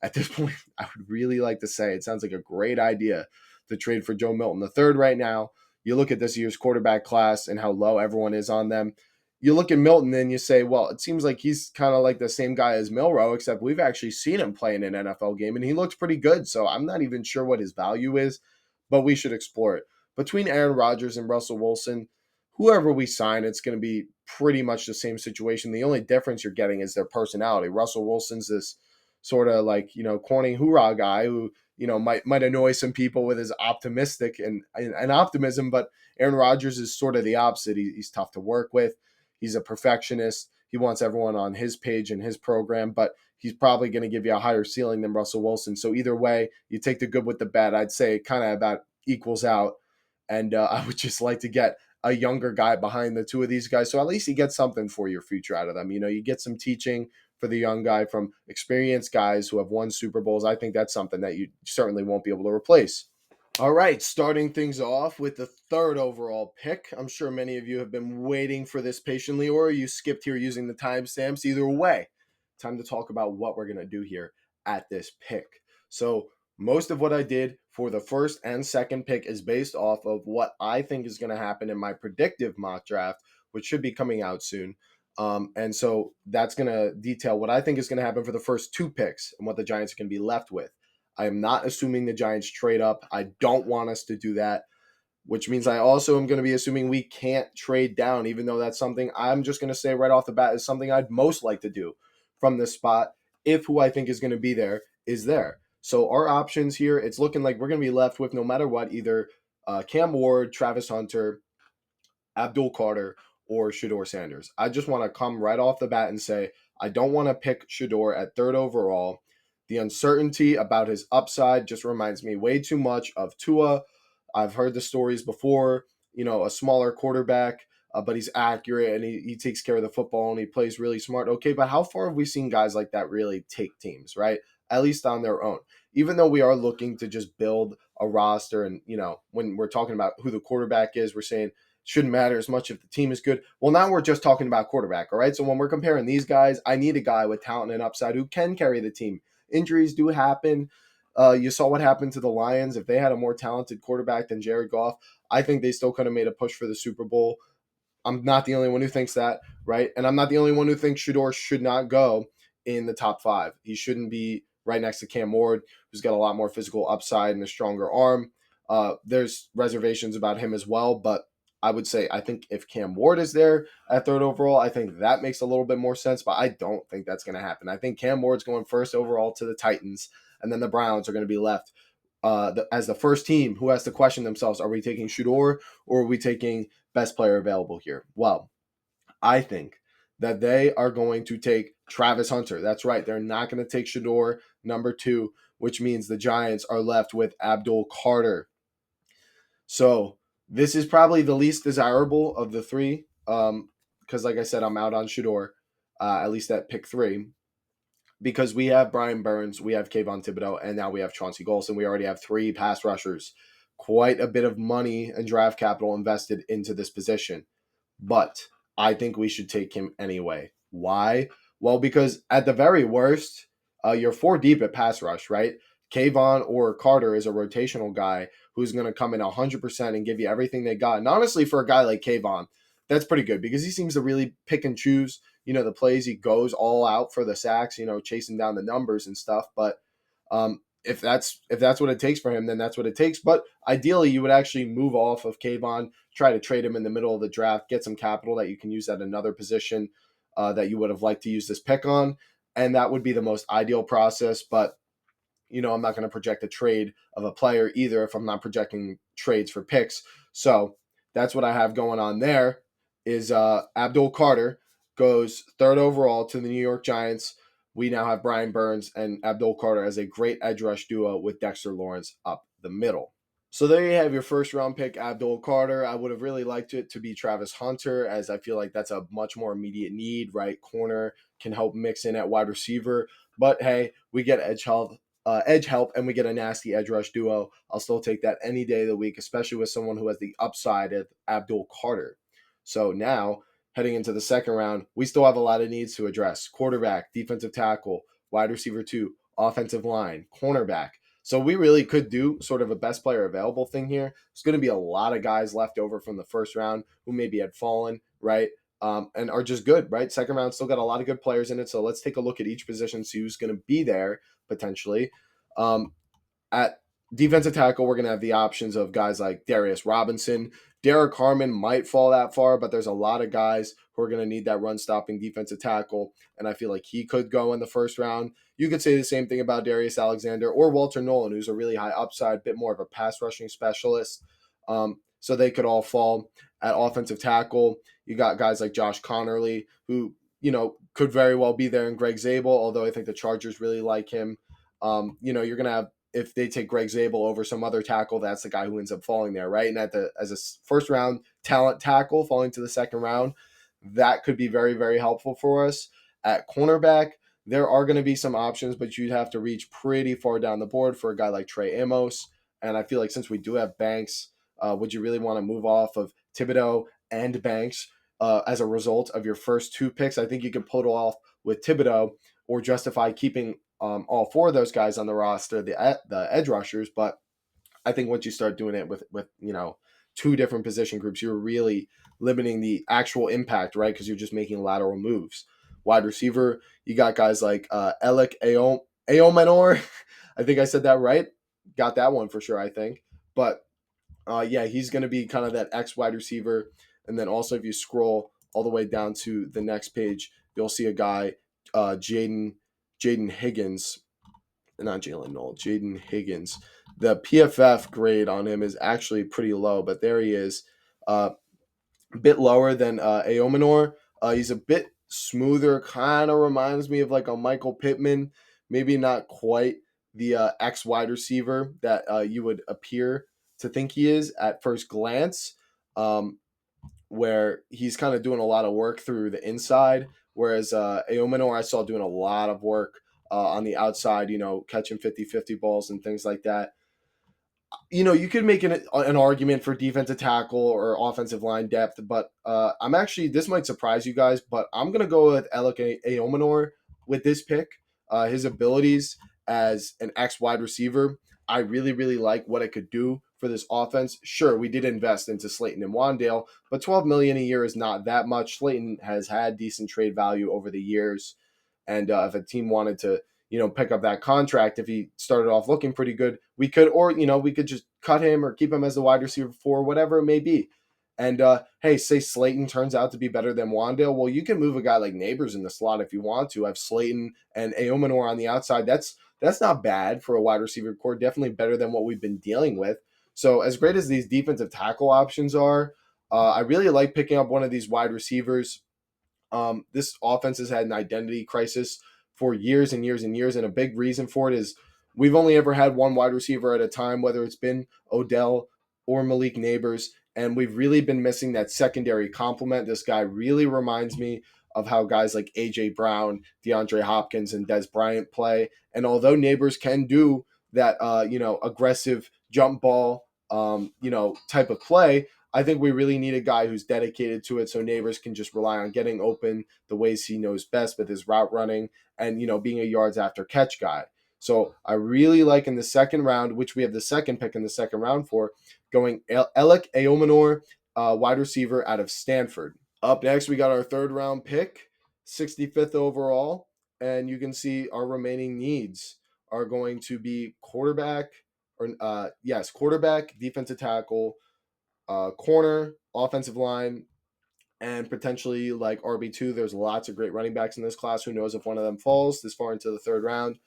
At this point, I would really like to say it sounds like a great idea to trade for Joe Milton III right now. You look at this year's quarterback class and how low everyone is on them. You look at Milton and you say, well, it seems like he's kind of like the same guy as Milroe, except we've actually seen him play in an NFL game and he looks pretty good. So I'm not even sure what his value is, but we should explore it. Between Aaron Rodgers and Russell Wilson, whoever we sign, it's going to be pretty much the same situation. The only difference you're getting is their personality. Russell Wilson's this sort of like, corny hoorah guy who, might annoy some people with his optimistic and optimism, but Aaron Rodgers is sort of the opposite. He's tough to work with. He's a perfectionist. He wants everyone on his page and his program, but he's probably going to give you a higher ceiling than Russell Wilson. So either way, you take the good with the bad. I'd say it kind of about equals out. And I would just like to get a younger guy behind the two of these guys. So at least you get something for your future out of them. You get some teaching for the young guy from experienced guys who have won Super Bowls. I think that's something that you certainly won't be able to replace. All right, starting things off with the third overall pick. I'm sure many of you have been waiting for this patiently, or you skipped here using the timestamps. Either way, time to talk about what we're going to do here at this pick. So most of what I did for the first and second pick is based off of what I think is going to happen in my predictive mock draft, which should be coming out soon. And so that's going to detail what I think is going to happen for the first two picks and what the Giants are going to be left with. I am not assuming the Giants trade up. I don't want us to do that, which means I also am going to be assuming we can't trade down, even though that's something I'm just going to say right off the bat is something I'd most like to do from this spot if who I think is going to be there is there. So our options here, it's looking like we're going to be left with, no matter what, either Cam Ward, Travis Hunter, Abdul Carter, or Shedeur Sanders. I just want to come right off the bat and say I don't want to pick Shedeur at third overall. The uncertainty about his upside just reminds me way too much of Tua. I've heard the stories before, a smaller quarterback, but he's accurate and he takes care of the football and he plays really smart. Okay, but how far have we seen guys like that really take teams, right? At least on their own. Even though we are looking to just build a roster and, when we're talking about who the quarterback is, we're saying shouldn't matter as much if the team is good. Well, now we're just talking about quarterback, all right? So when we're comparing these guys, I need a guy with talent and upside who can carry the team. Injuries do happen. You saw what happened to the Lions. If they had a more talented quarterback than Jared Goff, I think they still could have made a push for the Super Bowl. I'm not the only one who thinks that, right? And I'm not the only one who thinks Shedeur should not go in the top 5. He shouldn't be right next to Cam Ward, who's got a lot more physical upside and a stronger arm. There's reservations about him as well, but I would say I think if Cam Ward is there at third overall, I think that makes a little bit more sense, but I don't think that's going to happen. I think Cam Ward's going first overall to the Titans, and then the Browns are going to be left as the first team who has to question themselves, are we taking Shedeur or are we taking best player available here? Well, I think that they are going to take Travis Hunter. That's right. They're not going to take Shedeur, number 2, which means the Giants are left with Abdul Carter. So this is probably the least desirable of the three because, like I said, I'm out on Shedeur, at least at pick 3. Because we have Brian Burns, we have Kayvon Thibodeau, and now we have Chauncey Golston. We already have 3 pass rushers. Quite a bit of money and draft capital invested into this position. But I think we should take him anyway. Why? Well, because at the very worst, you're 4 deep at pass rush, right? Kayvon or Carter is a rotational guy who's going to come in 100% and give you everything they got. And honestly, for a guy like Kayvon, that's pretty good because he seems to really pick and choose, the plays. He goes all out for the sacks, chasing down the numbers and stuff. But if that's what it takes for him, then that's what it takes. But ideally, you would actually move off of Kayvon, try to trade him in the middle of the draft, get some capital that you can use at another position that you would have liked to use this pick on, and that would be the most ideal process. But I'm not going to project a trade of a player either if I'm not projecting trades for picks. So that's what I have going on there. Is Abdul Carter goes third overall to the New York Giants. We now have Brian Burns and Abdul Carter as a great edge rush duo with Dexter Lawrence up the middle. So there you have your first round pick, Abdul Carter. I would have really liked it to be Travis Hunter, as I feel like that's a much more immediate need. Right corner can help mix in at wide receiver, but hey, we get edge help, and we get a nasty edge rush duo. I'll still take that any day of the week, especially with someone who has the upside of Abdul Carter. So now, heading into the second round, we still have a lot of needs to address: quarterback, defensive tackle, wide receiver two, offensive line, cornerback. So we really could do sort of a best player available thing here. There's going to be a lot of guys left over from the first round who maybe had fallen, right? And are just good, right? Second round still got a lot of good players in it. So let's take a look at each position, see who's going to be there potentially. Um, at defensive tackle, we're going to have the options of guys like Darius Robinson. Derek Harmon might fall that far, but there's a lot of guys who are going to need that run stopping defensive tackle. And I feel like he could go in the first round. You could say the same thing about Darius Alexander or Walter Nolan, who's a really high upside, bit more of a pass rushing specialist. So they could all fall. At offensive tackle, you got guys like Josh Connerly, who, could very well be there, and Greg Zabel, although I think the Chargers really like him. You're going to have, if they take Greg Zabel over some other tackle, that's the guy who ends up falling there, right? And as a first round talent tackle falling to the second round, that could be very, very helpful for us. At cornerback, there are going to be some options, but you'd have to reach pretty far down the board for a guy like Trey Amos. And I feel like since we do have Banks, would you really want to move off of Thibodeaux and Banks as a result of your first two picks? I think you can pull it off with Thibodeaux or justify keeping all four of those guys on the roster, the edge rushers. But I think once you start doing it with two different position groups, you're really limiting the actual impact, right? Because you're just making lateral moves. Wide receiver, you got guys like Alec Aomenor. I think I said that right. Got that one for sure, I think. But yeah, he's going to be kind of that X wide receiver. And then also, if you scroll all the way down to the next page, you'll see a guy, Jaden Higgins, not Jalen Knoll, Jaden Higgins. The PFF grade on him is actually pretty low, but there he is, a bit lower than Aomenor. He's a bit smoother, kind of reminds me of like a Michael Pittman, maybe not quite the X wide receiver that you would appear to think he is at first glance, where he's kind of doing a lot of work through the inside, whereas Aomenor I saw doing a lot of work on the outside, catching 50-50 balls and things like that. You could make an argument for defensive tackle or offensive line depth, but I'm actually, this might surprise you guys, but I'm going to go with Alec Aomenor with this pick. His abilities as an X wide receiver, I really, really like what it could do for this offense. Sure, we did invest into Slayton and Wandale, but $12 million a year is not that much. Slayton has had decent trade value over the years, and if a team wanted to pick up that contract, if he started off looking pretty good, we could, or, we could just cut him or keep him as a wide receiver for whatever it may be. And hey, say Slayton turns out to be better than Wandale. Well, you can move a guy like Neighbors in the slot if you want to. Have Slayton and Aomenor on the outside. That's not bad for a wide receiver core. Definitely better than what we've been dealing with. So as great as these defensive tackle options are, I really like picking up one of these wide receivers. This offense has had an identity crisis for years and years and years, and a big reason for it is we've only ever had one wide receiver at a time, whether it's been Odell or Malik Neighbors, and we've really been missing that secondary complement. This guy really reminds me of how guys like A.J. Brown, DeAndre Hopkins, and Des Bryant play. And although Neighbors can do that, aggressive jump ball, type of play, I think we really need a guy who's dedicated to it so Neighbors can just rely on getting open the ways he knows best with his route running and, being a yards after catch guy. So I really like in the second round, which we have the second pick in the second round for, going Alec Aomenor, wide receiver out of Stanford. Up next, we got our third round pick, 65th overall, and you can see our remaining needs. are going to be quarterback, quarterback, defensive tackle, corner, offensive line, and potentially like RB2. There's lots of great running backs in this class. Who knows if one of them falls this far into the third round?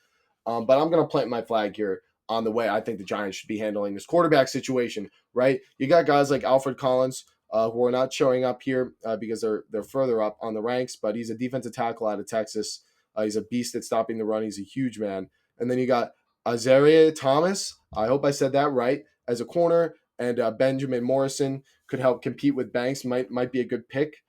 But I'm going to plant my flag here on the way I think the Giants should be handling this quarterback situation, right? You got guys like Alfred Collins, who are not showing up here because they're further up on the ranks, but he's a defensive tackle out of Texas. He's a beast at stopping the run. He's a huge man. And then you got Azaria Thomas. I hope I said that right, as a corner, and Benjamin Morrison could help compete with Banks. Might be a good pick.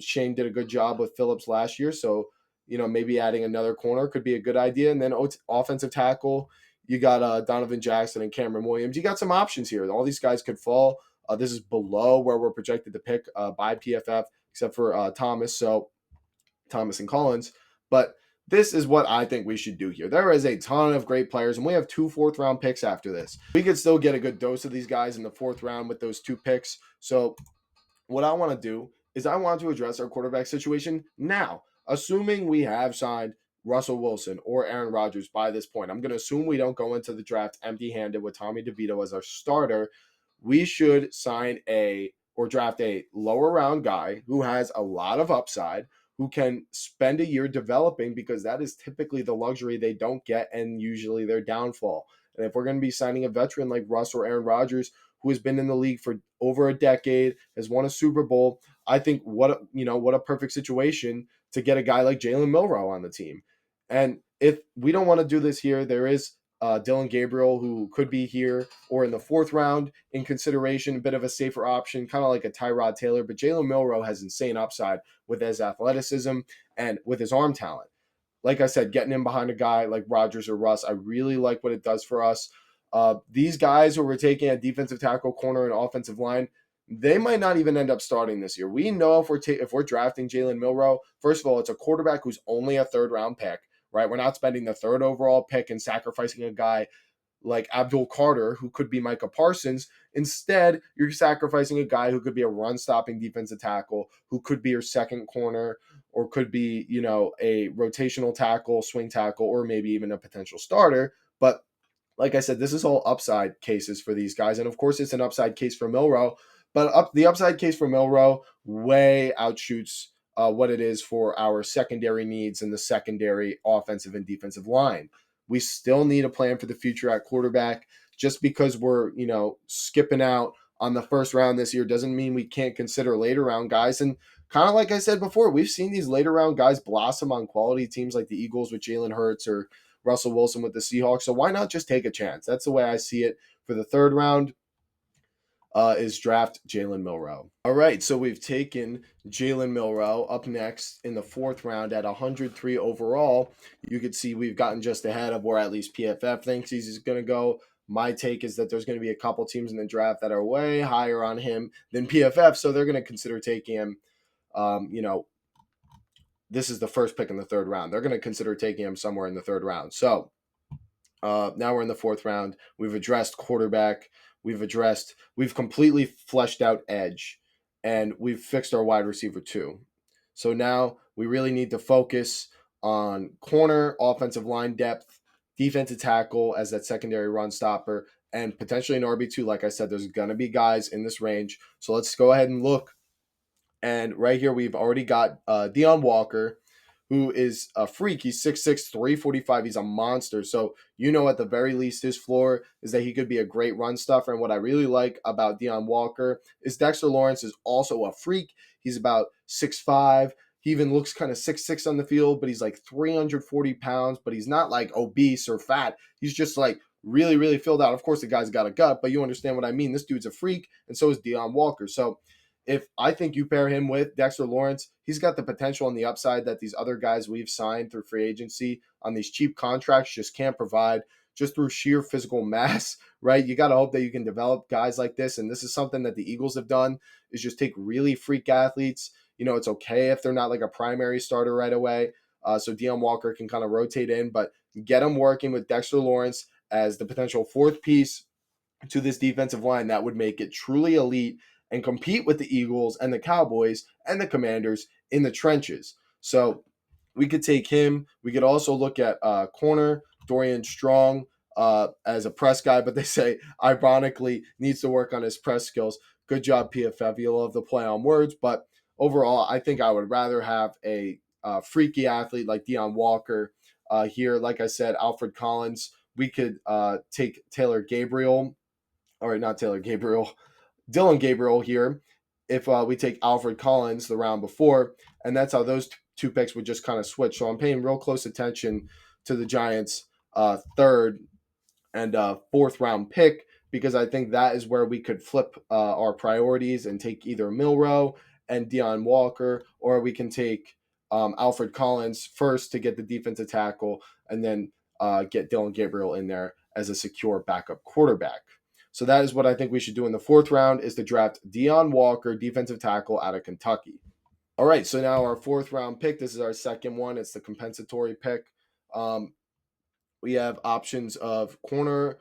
Shane did a good job with Phillips last year, so maybe adding another corner could be a good idea. And then offensive tackle, you got Donovan Jackson and Cameron Williams. You got some options here. All these guys could fall. This is below where we're projected to pick by PFF, except for Thomas and Collins. But this is what I think we should do here. There is a ton of great players, and we have 2 fourth-round picks after this. We could still get a good dose of these guys in the 4th round with those 2 picks. So what I want to do is I want to address our quarterback situation now. Assuming we have signed Russell Wilson or Aaron Rodgers by this point, I'm going to assume we don't go into the draft empty-handed with Tommy DeVito as our starter. We should draft a lower round guy who has a lot of upside, who can spend a year developing, because that is typically the luxury they don't get and usually their downfall. And if we're going to be signing a veteran like Russ or Aaron Rodgers, who has been in the league for over a decade, has won a Super Bowl, I think what a perfect situation to get a guy like Jalen Milroe on the team. And if we don't want to do this here, there is Dylan Gabriel, who could be here or in the 4th round in consideration, a bit of a safer option, kind of like a Tyrod Taylor. But Jalen Milroe has insane upside with his athleticism and with his arm talent. Like I said, getting in behind a guy like Rodgers or Russ, I really like what it does for us. These guys who we're taking at defensive tackle, corner, and offensive line, they might not even end up starting this year. We know if we're drafting Jalen Milroe, first of all, it's a quarterback who's only a 3rd round pick, right? We're not spending the 3rd overall pick and sacrificing a guy like Abdul Carter, who could be Micah Parsons. Instead, you're sacrificing a guy who could be a run-stopping defensive tackle, who could be your 2nd corner, or could be, a rotational tackle, swing tackle, or maybe even a potential starter. But like I said, this is all upside cases for these guys. And of course, it's an upside case for Milroe, but the upside case for Milroe way outshoots what it is for our secondary needs in the secondary offensive and defensive line. We still need a plan for the future at quarterback. Just because we're, skipping out on the 1st round this year doesn't mean we can't consider later round guys. And kind of like I said before, we've seen these later round guys blossom on quality teams like the Eagles with Jalen Hurts or Russell Wilson with the Seahawks. So why not just take a chance? That's the way I see it for the 3rd round. Is draft Jalen Milroe. All right, so we've taken Jalen Milroe. Up next in the 4th round at 103 overall. You could see we've gotten just ahead of where at least PFF thinks he's going to go. My take is that there's going to be a couple teams in the draft that are way higher on him than PFF, so they're going to consider taking him. This is the 1st pick in the 3rd round. They're going to consider taking him somewhere in the 3rd round. So now we're in the 4th round. We've addressed quarterback. We've completely fleshed out edge, and we've fixed our wide receiver too. So now we really need to focus on corner, offensive line depth, defensive tackle as that secondary run stopper, and potentially an RB2. Like I said, there's going to be guys in this range. So let's go ahead and look. And right here, we've already got Deion Walker, who is a freak. He's 6'6", 345. He's a monster. So, at the very least, his floor is that he could be a great run stuffer. And what I really like about Deion Walker is Dexter Lawrence is also a freak. He's about 6'5". He even looks kind of 6'6" on the field, but he's like 340 pounds, but he's not like obese or fat. He's just like really, really filled out. Of course, the guy's got a gut, but you understand what I mean. This dude's a freak, and so is Deion Walker. So if I think you pair him with Dexter Lawrence, he's got the potential and the upside that these other guys we've signed through free agency on these cheap contracts just can't provide, just through sheer physical mass, right? You got to hope that you can develop guys like this. And this is something that the Eagles have done, is just take really freak athletes. It's okay if they're not like a primary starter right away. So Deion Walker can kind of rotate in, but get him working with Dexter Lawrence as the potential 4th piece to this defensive line that would make it truly elite and compete with the Eagles and the Cowboys and the Commanders in the trenches. So we could take him. We could also look at corner Dorian Strong as a press guy, but they say ironically needs to work on his press skills. Good job, PFF. You love the play on words, but overall, I think I would rather have a freaky athlete like Deion Walker here. Like I said, Alfred Collins. We could take Taylor Gabriel, or not Taylor Gabriel, Dylan Gabriel here if we take Alfred Collins the round before, and that's how those two picks would just kind of switch. So I'm paying real close attention to the Giants' third and fourth round pick because I think that is where we could flip our priorities and take either Milrow and Deion Walker, or we can take Alfred Collins first to get the defensive tackle and then get Dylan Gabriel in there as a secure backup quarterback. So that is what I think we should do in the fourth round is to draft Deion Walker, defensive tackle out of Kentucky. All right, so now our fourth round pick. This is our second one. It's the compensatory pick. We have options of corner,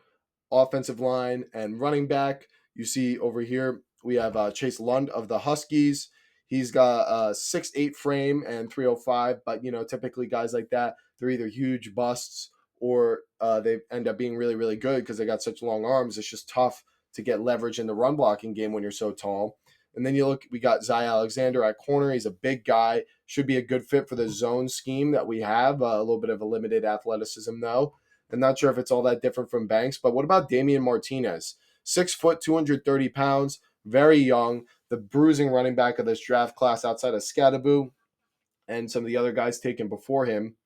offensive line, and running back. You see over here, we have Chase Lund of the Huskies. He's got a 6'8" frame and 305, but typically guys like that, they're either huge busts or they end up being really, really good because they got such long arms. It's just tough to get leverage in the run blocking game when you're so tall. And then you look, we got Zy Alexander at corner. He's a big guy, should be a good fit for the zone scheme that we have. A little bit of a limited athleticism, though. I'm not sure if it's all that different from Banks, but what about Damian Martinez? 6 foot, 230 pounds, very young, the bruising running back of this draft class outside of Scadaboo and some of the other guys taken before him.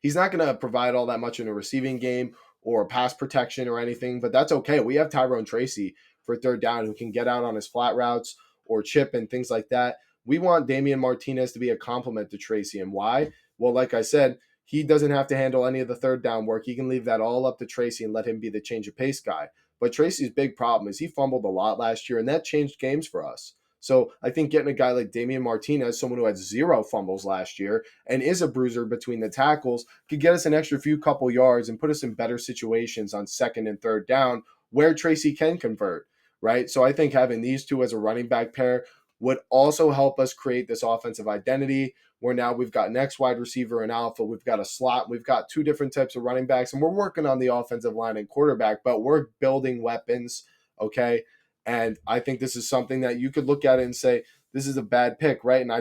He's not going to provide all that much in a receiving game or pass protection or anything, but that's okay. We have Tyrone Tracy for third down who can get out on his flat routes or chip and things like that. We want Damian Martinez to be a complement to Tracy. And why? Well, like I said, he doesn't have to handle any of the third down work. He can leave that all up to Tracy and let him be the change of pace guy. But Tracy's big problem is he fumbled a lot last year, and that changed games for us. So I think getting a guy like Damian Martinez, someone who had 0 fumbles last year and is a bruiser between the tackles, could get us an extra few couple yards and put us in better situations on second and third down where Tracy can convert, right? So I think having these two as a running back pair would also help us create this offensive identity where now we've got an X wide receiver and alpha, we've got a slot, we've got two different types of running backs, and we're working on the offensive line and quarterback, but we're building weapons, okay? And I think this is something that you could look at it and say, this is a bad pick, right? And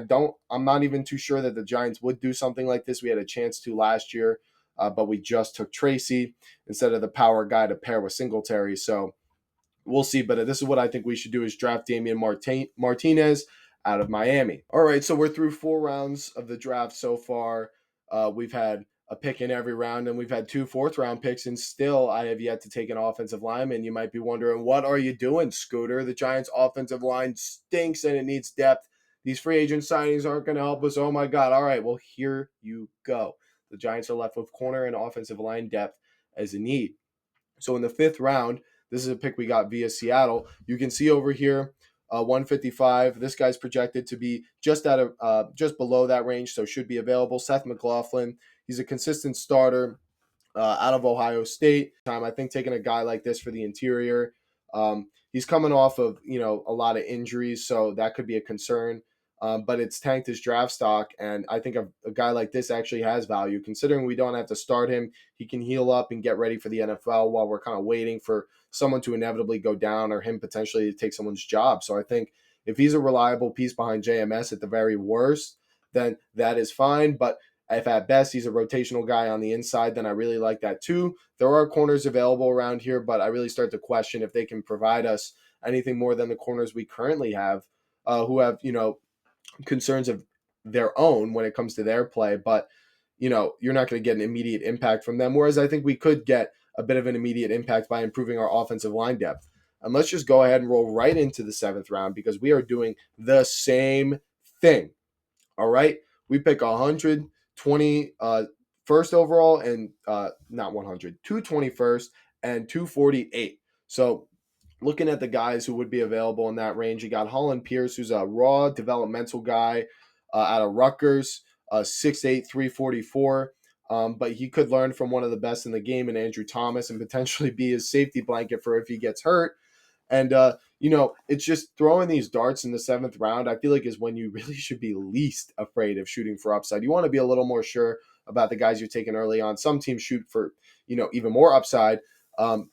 I'm not even too sure that the Giants would do something like this. We had a chance to last year, but we just took Tracy instead of the power guy to pair with Singletary. So we'll see. But this is what I think we should do is draft Damian Martinez out of Miami. All right, so we're through 4 rounds of the draft so far. We've had a pick in every round, and we've had 2 fourth-round picks, and still I have yet to take an offensive lineman. You might be wondering, what are you doing, Scooter? The Giants' offensive line stinks, and it needs depth. These free agent signings aren't going to help us. Oh, my God. All right, well, here you go. The Giants are left with corner and offensive line depth as a need. So in the 5th round, this is a pick we got via Seattle. You can see over here, 155. This guy's projected to be just below that range, so should be available. Seth McLaughlin. He's a consistent starter out of Ohio State. I think taking a guy like this for the interior. He's coming off of a lot of injuries, so that could be a concern. But it's tanked his draft stock, and I think a guy like this actually has value. Considering we don't have to start him, he can heal up and get ready for the NFL while we're kind of waiting for someone to inevitably go down or him potentially to take someone's job. So I think if he's a reliable piece behind JMS at the very worst, then that is fine. But if at best he's a rotational guy on the inside, then I really like that too. There are corners available around here, but I really start to question if they can provide us anything more than the corners we currently have, who have, concerns of their own when it comes to their play, but you're not going to get an immediate impact from them. Whereas I think we could get a bit of an immediate impact by improving our offensive line depth. And let's just go ahead and roll right into the 7th round because we are doing the same thing. All right. We pick 120 first overall and not 100, 221st and 248. So looking at the guys who would be available in that range, you got Holland Pierce, who's a raw developmental guy out of Rutgers, 6'8", 344. But he could learn from one of the best in the game in Andrew Thomas and potentially be his safety blanket for if he gets hurt. And, it's just throwing these darts in the 7th round, I feel like is when you really should be least afraid of shooting for upside. You want to be a little more sure about the guys you're taking early on. Some teams shoot for, even more upside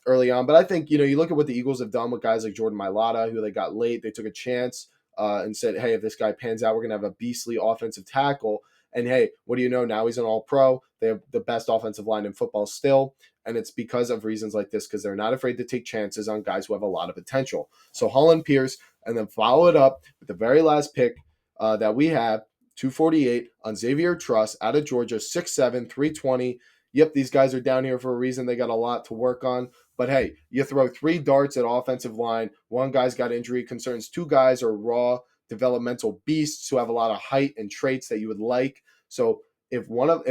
early on. But I think, you look at what the Eagles have done with guys like Jordan Mailata, who they got late. They took a chance and said, hey, if this guy pans out, we're going to have a beastly offensive tackle. And hey, what do you know? Now he's an all-pro. They have the best offensive line in football still. And it's because of reasons like this, because they're not afraid to take chances on guys who have a lot of potential. So Holland Pierce, and then follow it up with the very last pick that we have, 248 on Xavier Truss out of Georgia, 6'7", 320. Yep, these guys are down here for a reason. They got a lot to work on. But hey, you throw 3 darts at offensive line. One guy's got injury concerns. 2 guys are raw developmental beasts who have a lot of height and traits that you would like. So if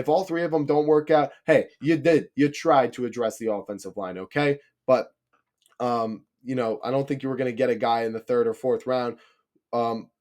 all 3 of them don't work out, hey, you tried to address the offensive line, okay? But I don't think you were going to get a guy in the 3rd or 4th round,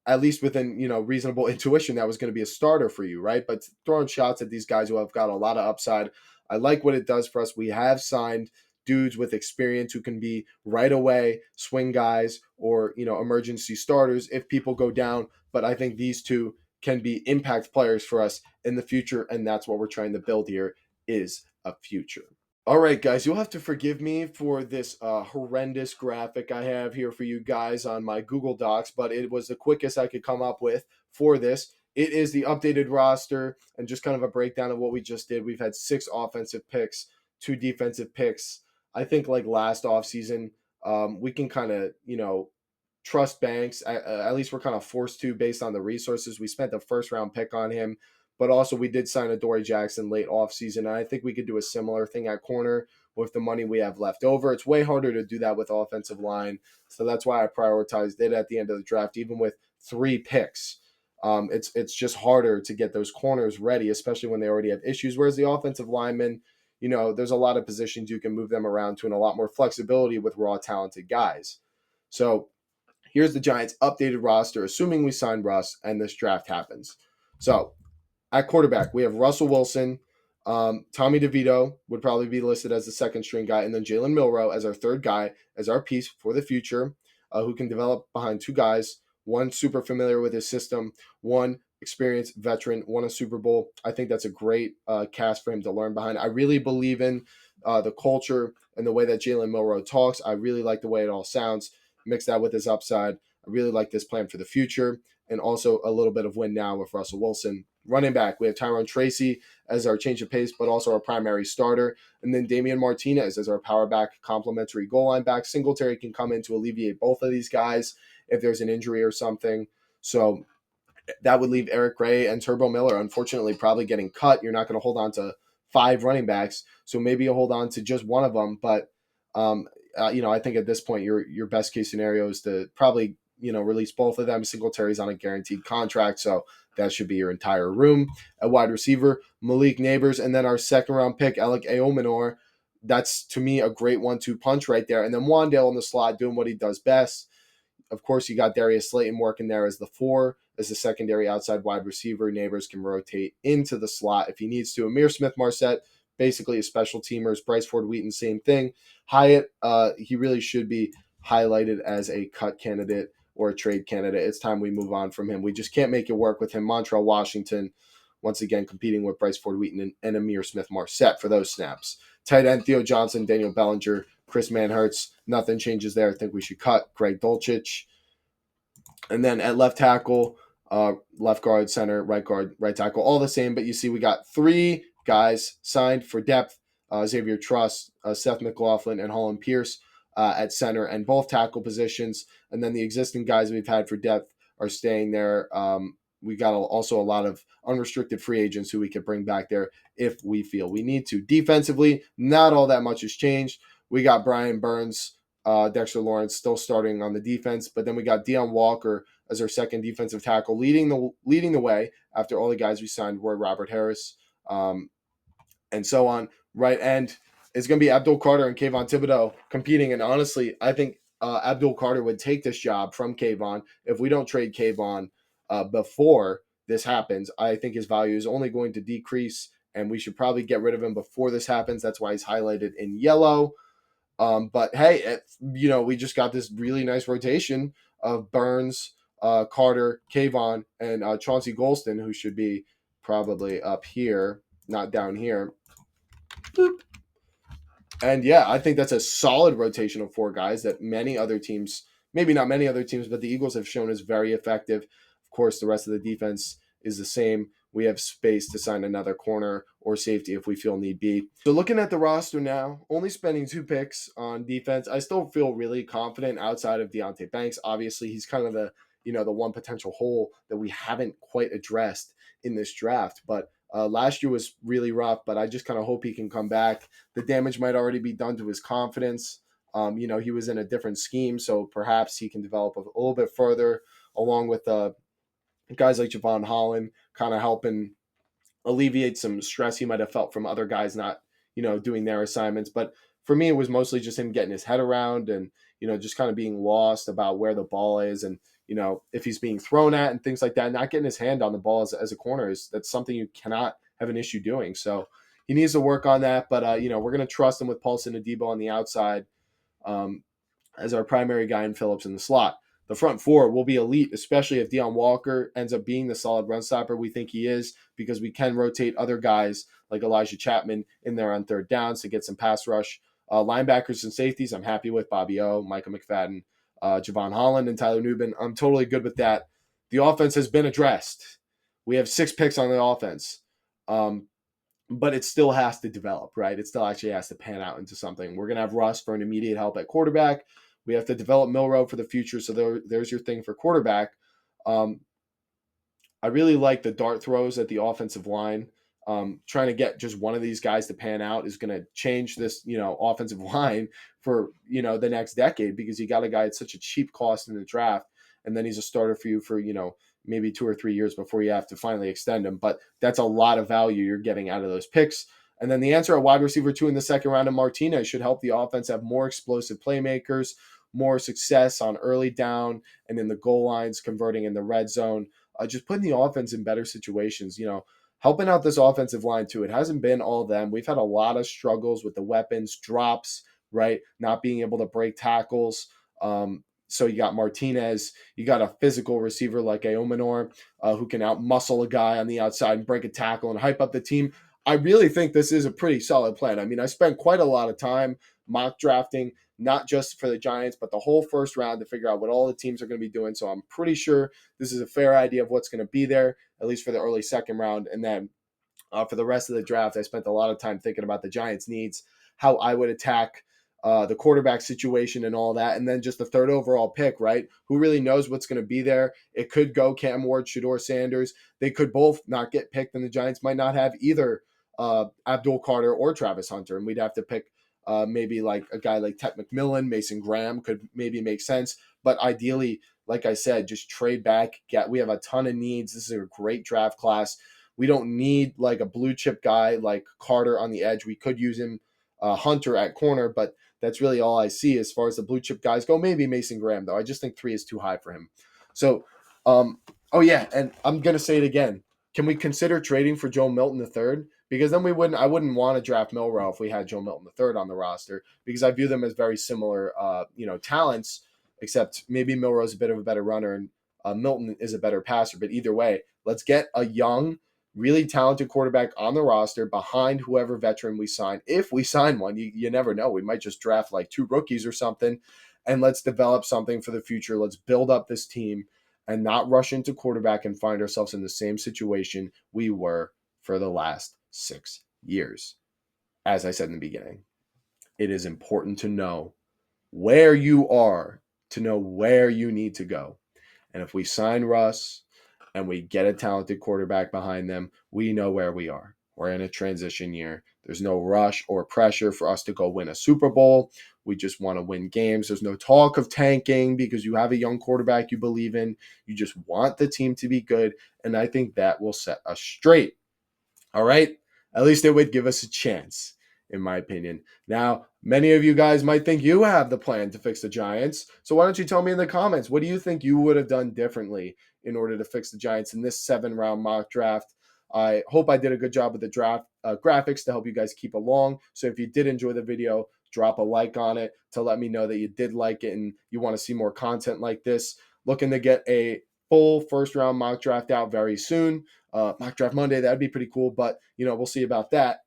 at least within, reasonable intuition that was going to be a starter for you, right? But throwing shots at these guys who have got a lot of upside, I like what it does for us. We have signed dudes with experience who can be right away swing guys or, emergency starters if people go down. But I think these 2 can be impact players for us in the future, and that's what we're trying to build here, is a future. All right, guys, you'll have to forgive me for this horrendous graphic I have here for you guys on my Google Docs, but it was the quickest I could come up with for this. It is the updated roster and just kind of a breakdown of what we just did. We've had 6 offensive picks, 2 defensive picks. I think like last offseason, we can kind of, trust Banks. At least we're kind of forced to based on the resources. We spent the 1st round pick on him. But also we did sign Adoree Jackson late offseason, and I think we could do a similar thing at corner with the money we have left over. It's way harder to do that with offensive line, so that's why I prioritized it at the end of the draft, even with 3 picks. It's just harder to get those corners ready, especially when they already have issues, whereas the offensive linemen, there's a lot of positions you can move them around to and a lot more flexibility with raw talented guys. So here's the Giants' updated roster, assuming we sign Russ and this draft happens. So at quarterback, we have Russell Wilson. Tommy DeVito would probably be listed as the 2nd string guy, and then Jalen Milroe as our 3rd guy, as our piece for the future, who can develop behind 2 guys, one super familiar with his system, one experienced veteran, won a Super Bowl. I think that's a great cast for him to learn behind. I really believe in the culture and the way that Jalen Milroe talks. I really like the way it all sounds. Mix that with his upside. I really like this plan for the future, and also a little bit of win now with Russell Wilson. Running back, we have Tyrone Tracy as our change of pace, but also our primary starter. And then Damian Martinez as our power back, complementary goal line back. Singletary can come in to alleviate both of these guys if there's an injury or something. So that would leave Eric Gray and Turbo Miller, unfortunately, probably getting cut. You're not going to hold on to 5 running backs. So maybe you'll hold on to just one of them. But, I think at this point, your best case scenario is to probably, release both of them. Singletary's on a guaranteed contract. So that should be your entire room. At wide receiver, Malik Neighbors, and then our 2nd round pick, Alec Aomanor. That's, to me, a great 1-2 punch right there. And then Wandale in the slot doing what he does best. Of course, you got Darius Slayton working there as the 4, as the secondary outside wide receiver. Neighbors can rotate into the slot if he needs to. Amir Smith-Marset, basically a special teamers. Bryce Ford-Wheaton, same thing. Hyatt, he really should be highlighted as a cut candidate or a trade candidate. It's time we move on from him. We just can't make it work with him. Montrell Washington, once again, competing with Bryce Ford-Wheaton and Amir Smith-Marset for those snaps. Tight end, Theo Johnson, Daniel Bellinger, Chris Manhertz. Nothing changes there. I think we should cut Greg Dulcich. And then at left tackle, left guard, center, right guard, right tackle, all the same. But you see we got 3 guys signed for depth. Xavier Truss, Seth McLaughlin, and Holland Pierce at center and both tackle positions. And then the existing guys we've had for depth are staying there. We got also a lot of unrestricted free agents who we could bring back there if we feel we need to. Defensively, not all that much has changed. We got Brian Burns, Dexter Lawrence still starting on the defense, but then we got Deion Walker as our 2nd defensive tackle, leading the way after all the guys we signed were Robert Harris, and so on. Right end is going to be Abdul Carter and Kayvon Thibodeau competing, and honestly, I think Abdul Carter would take this job from Kayvon if we don't trade Kayvon before this happens. I think his value is only going to decrease, and we should probably get rid of him before this happens. That's why he's highlighted in yellow. But hey, we just got this really nice rotation of Burns, Carter, Kayvon, and Chauncey Golston, who should be probably up here. not down here. Boop. And yeah, I think that's a solid rotation of four guys that many other teams, maybe not many other teams, but the Eagles have shown is very effective. Of course, the rest of the defense is the same. We have space to sign another corner or safety if we feel need be. So looking at the roster now, only spending 2 picks on defense, I still feel really confident outside of Deonte Banks. Obviously, he's kind of the one potential hole that we haven't quite addressed in this draft. But last year was really rough, but I just kind of hope he can come back. The damage might already be done to his confidence. He was in a different scheme, so perhaps he can develop a little bit further, along with guys like Javon Holland, kind of helping alleviate some stress he might have felt from other guys not, doing their assignments. But for me, it was mostly just him getting his head around and, just kind of being lost about where the ball is and, if he's being thrown at and things like that. Not getting his hand on the ball as a corner that's something you cannot have an issue doing. So he needs to work on that. But, we're going to trust him with Paulson Adebo on the outside um, as our primary guy and Phillips in the slot. The front four will be elite, especially if Deion Walker ends up being the solid run stopper we think he is, because we can rotate other guys like Elijah Chapman in there on third downs to get some pass rush. Linebackers and safeties, I'm happy with Bobby O, Micah McFadden, Javon Holland, and Tyler Nubin. I'm totally good with that. The offense has been addressed. We have 6 picks on the offense. But it still has to develop, right? It still actually has to pan out into something. We're going to have Russ for an immediate help at quarterback. We have to develop Milroe for the future. So there's your thing for quarterback. I really like the dart throws at the offensive line. Trying to get just one of these guys to pan out is going to change this, offensive line for, the next decade, because you got a guy at such a cheap cost in the draft, and then he's a starter for you for, maybe 2 or 3 years before you have to finally extend him. But that's a lot of value you're getting out of those picks. And then the answer at wide receiver 2 in the second round of Martinez should help the offense have more explosive playmakers, more success on early down and in the goal lines, converting in the red zone, just putting the offense in better situations, helping out this offensive line too. It hasn't been all of them. We've had a lot of struggles with the weapons, drops, right? Not being able to break tackles. So you got Martinez, you got a physical receiver like Aomanor, who can out-muscle a guy on the outside and break a tackle and hype up the team. I really think this is a pretty solid plan. I mean, I spent quite a lot of time mock drafting, not just for the Giants, but the whole first round to figure out what all the teams are going to be doing. So I'm pretty sure this is a fair idea of what's going to be there, at least for the early second round. And then for the rest of the draft, I spent a lot of time thinking about the Giants' needs, how I would attack the quarterback situation and all that. And then just the third overall pick, right? Who really knows what's going to be there? It could go Cam Ward, Shedeur Sanders. They could both not get picked, and the Giants might not have either Abdul Carter or Travis Hunter. And we'd have to pick maybe like a guy like Tet McMillan, Mason Graham could maybe make sense. But ideally, like I said, just trade back. We have a ton of needs. This is a great draft class. We don't need like a blue chip guy like Carter on the edge. We could use him, Hunter at corner, but that's really all I see as far as the blue chip guys go. Maybe Mason Graham, though. I just think 3 is too high for him. So, oh yeah, and I'm gonna say it again. Can we consider trading for Joe Milton III? Because then I wouldn't want to draft Milroe if we had Joe Milton III on the roster, because I view them as very similar, talents, except maybe Milroe's a bit of a better runner and Milton is a better passer. But either way, let's get a young, really talented quarterback on the roster behind whoever veteran we sign. If we sign one, you never know. We might just draft like 2 rookies or something, and let's develop something for the future. Let's build up this team and not rush into quarterback and find ourselves in the same situation we were for the last 6 years. As I said in the beginning, it is important to know where you are to know where you need to go. And if we sign Russ and we get a talented quarterback behind them, we know where we are. We're in a transition year. There's no rush or pressure for us to go win a Super Bowl. We just want to win games. There's no talk of tanking because you have a young quarterback you believe in. You just want the team to be good, and I think that will set us straight. All right? At least it would give us a chance, in my opinion. Now, many of you guys might think you have the plan to fix the Giants. So why don't you tell me in the comments, what do you think you would have done differently in order to fix the Giants in this 7-round mock draft? I hope I did a good job with the draft graphics to help you guys keep along. So if you did enjoy the video, drop a like on it to let me know that you did like it and you want to see more content like this. Looking to get a full first-round mock draft out very soon. mock draft Monday. That'd be pretty cool, but we'll see about that.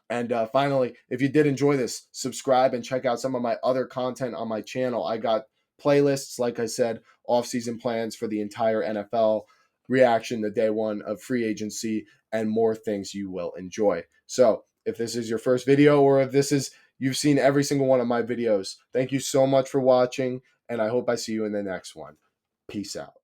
And finally, if you did enjoy this, subscribe and check out some of my other content on my channel. I got playlists, like I said, off-season plans for the entire NFL, reaction to day one of free agency, and more things you will enjoy. So if this is your first video, or if you've seen every single one of my videos, thank you so much for watching, and I hope I see you in the next one. Peace out.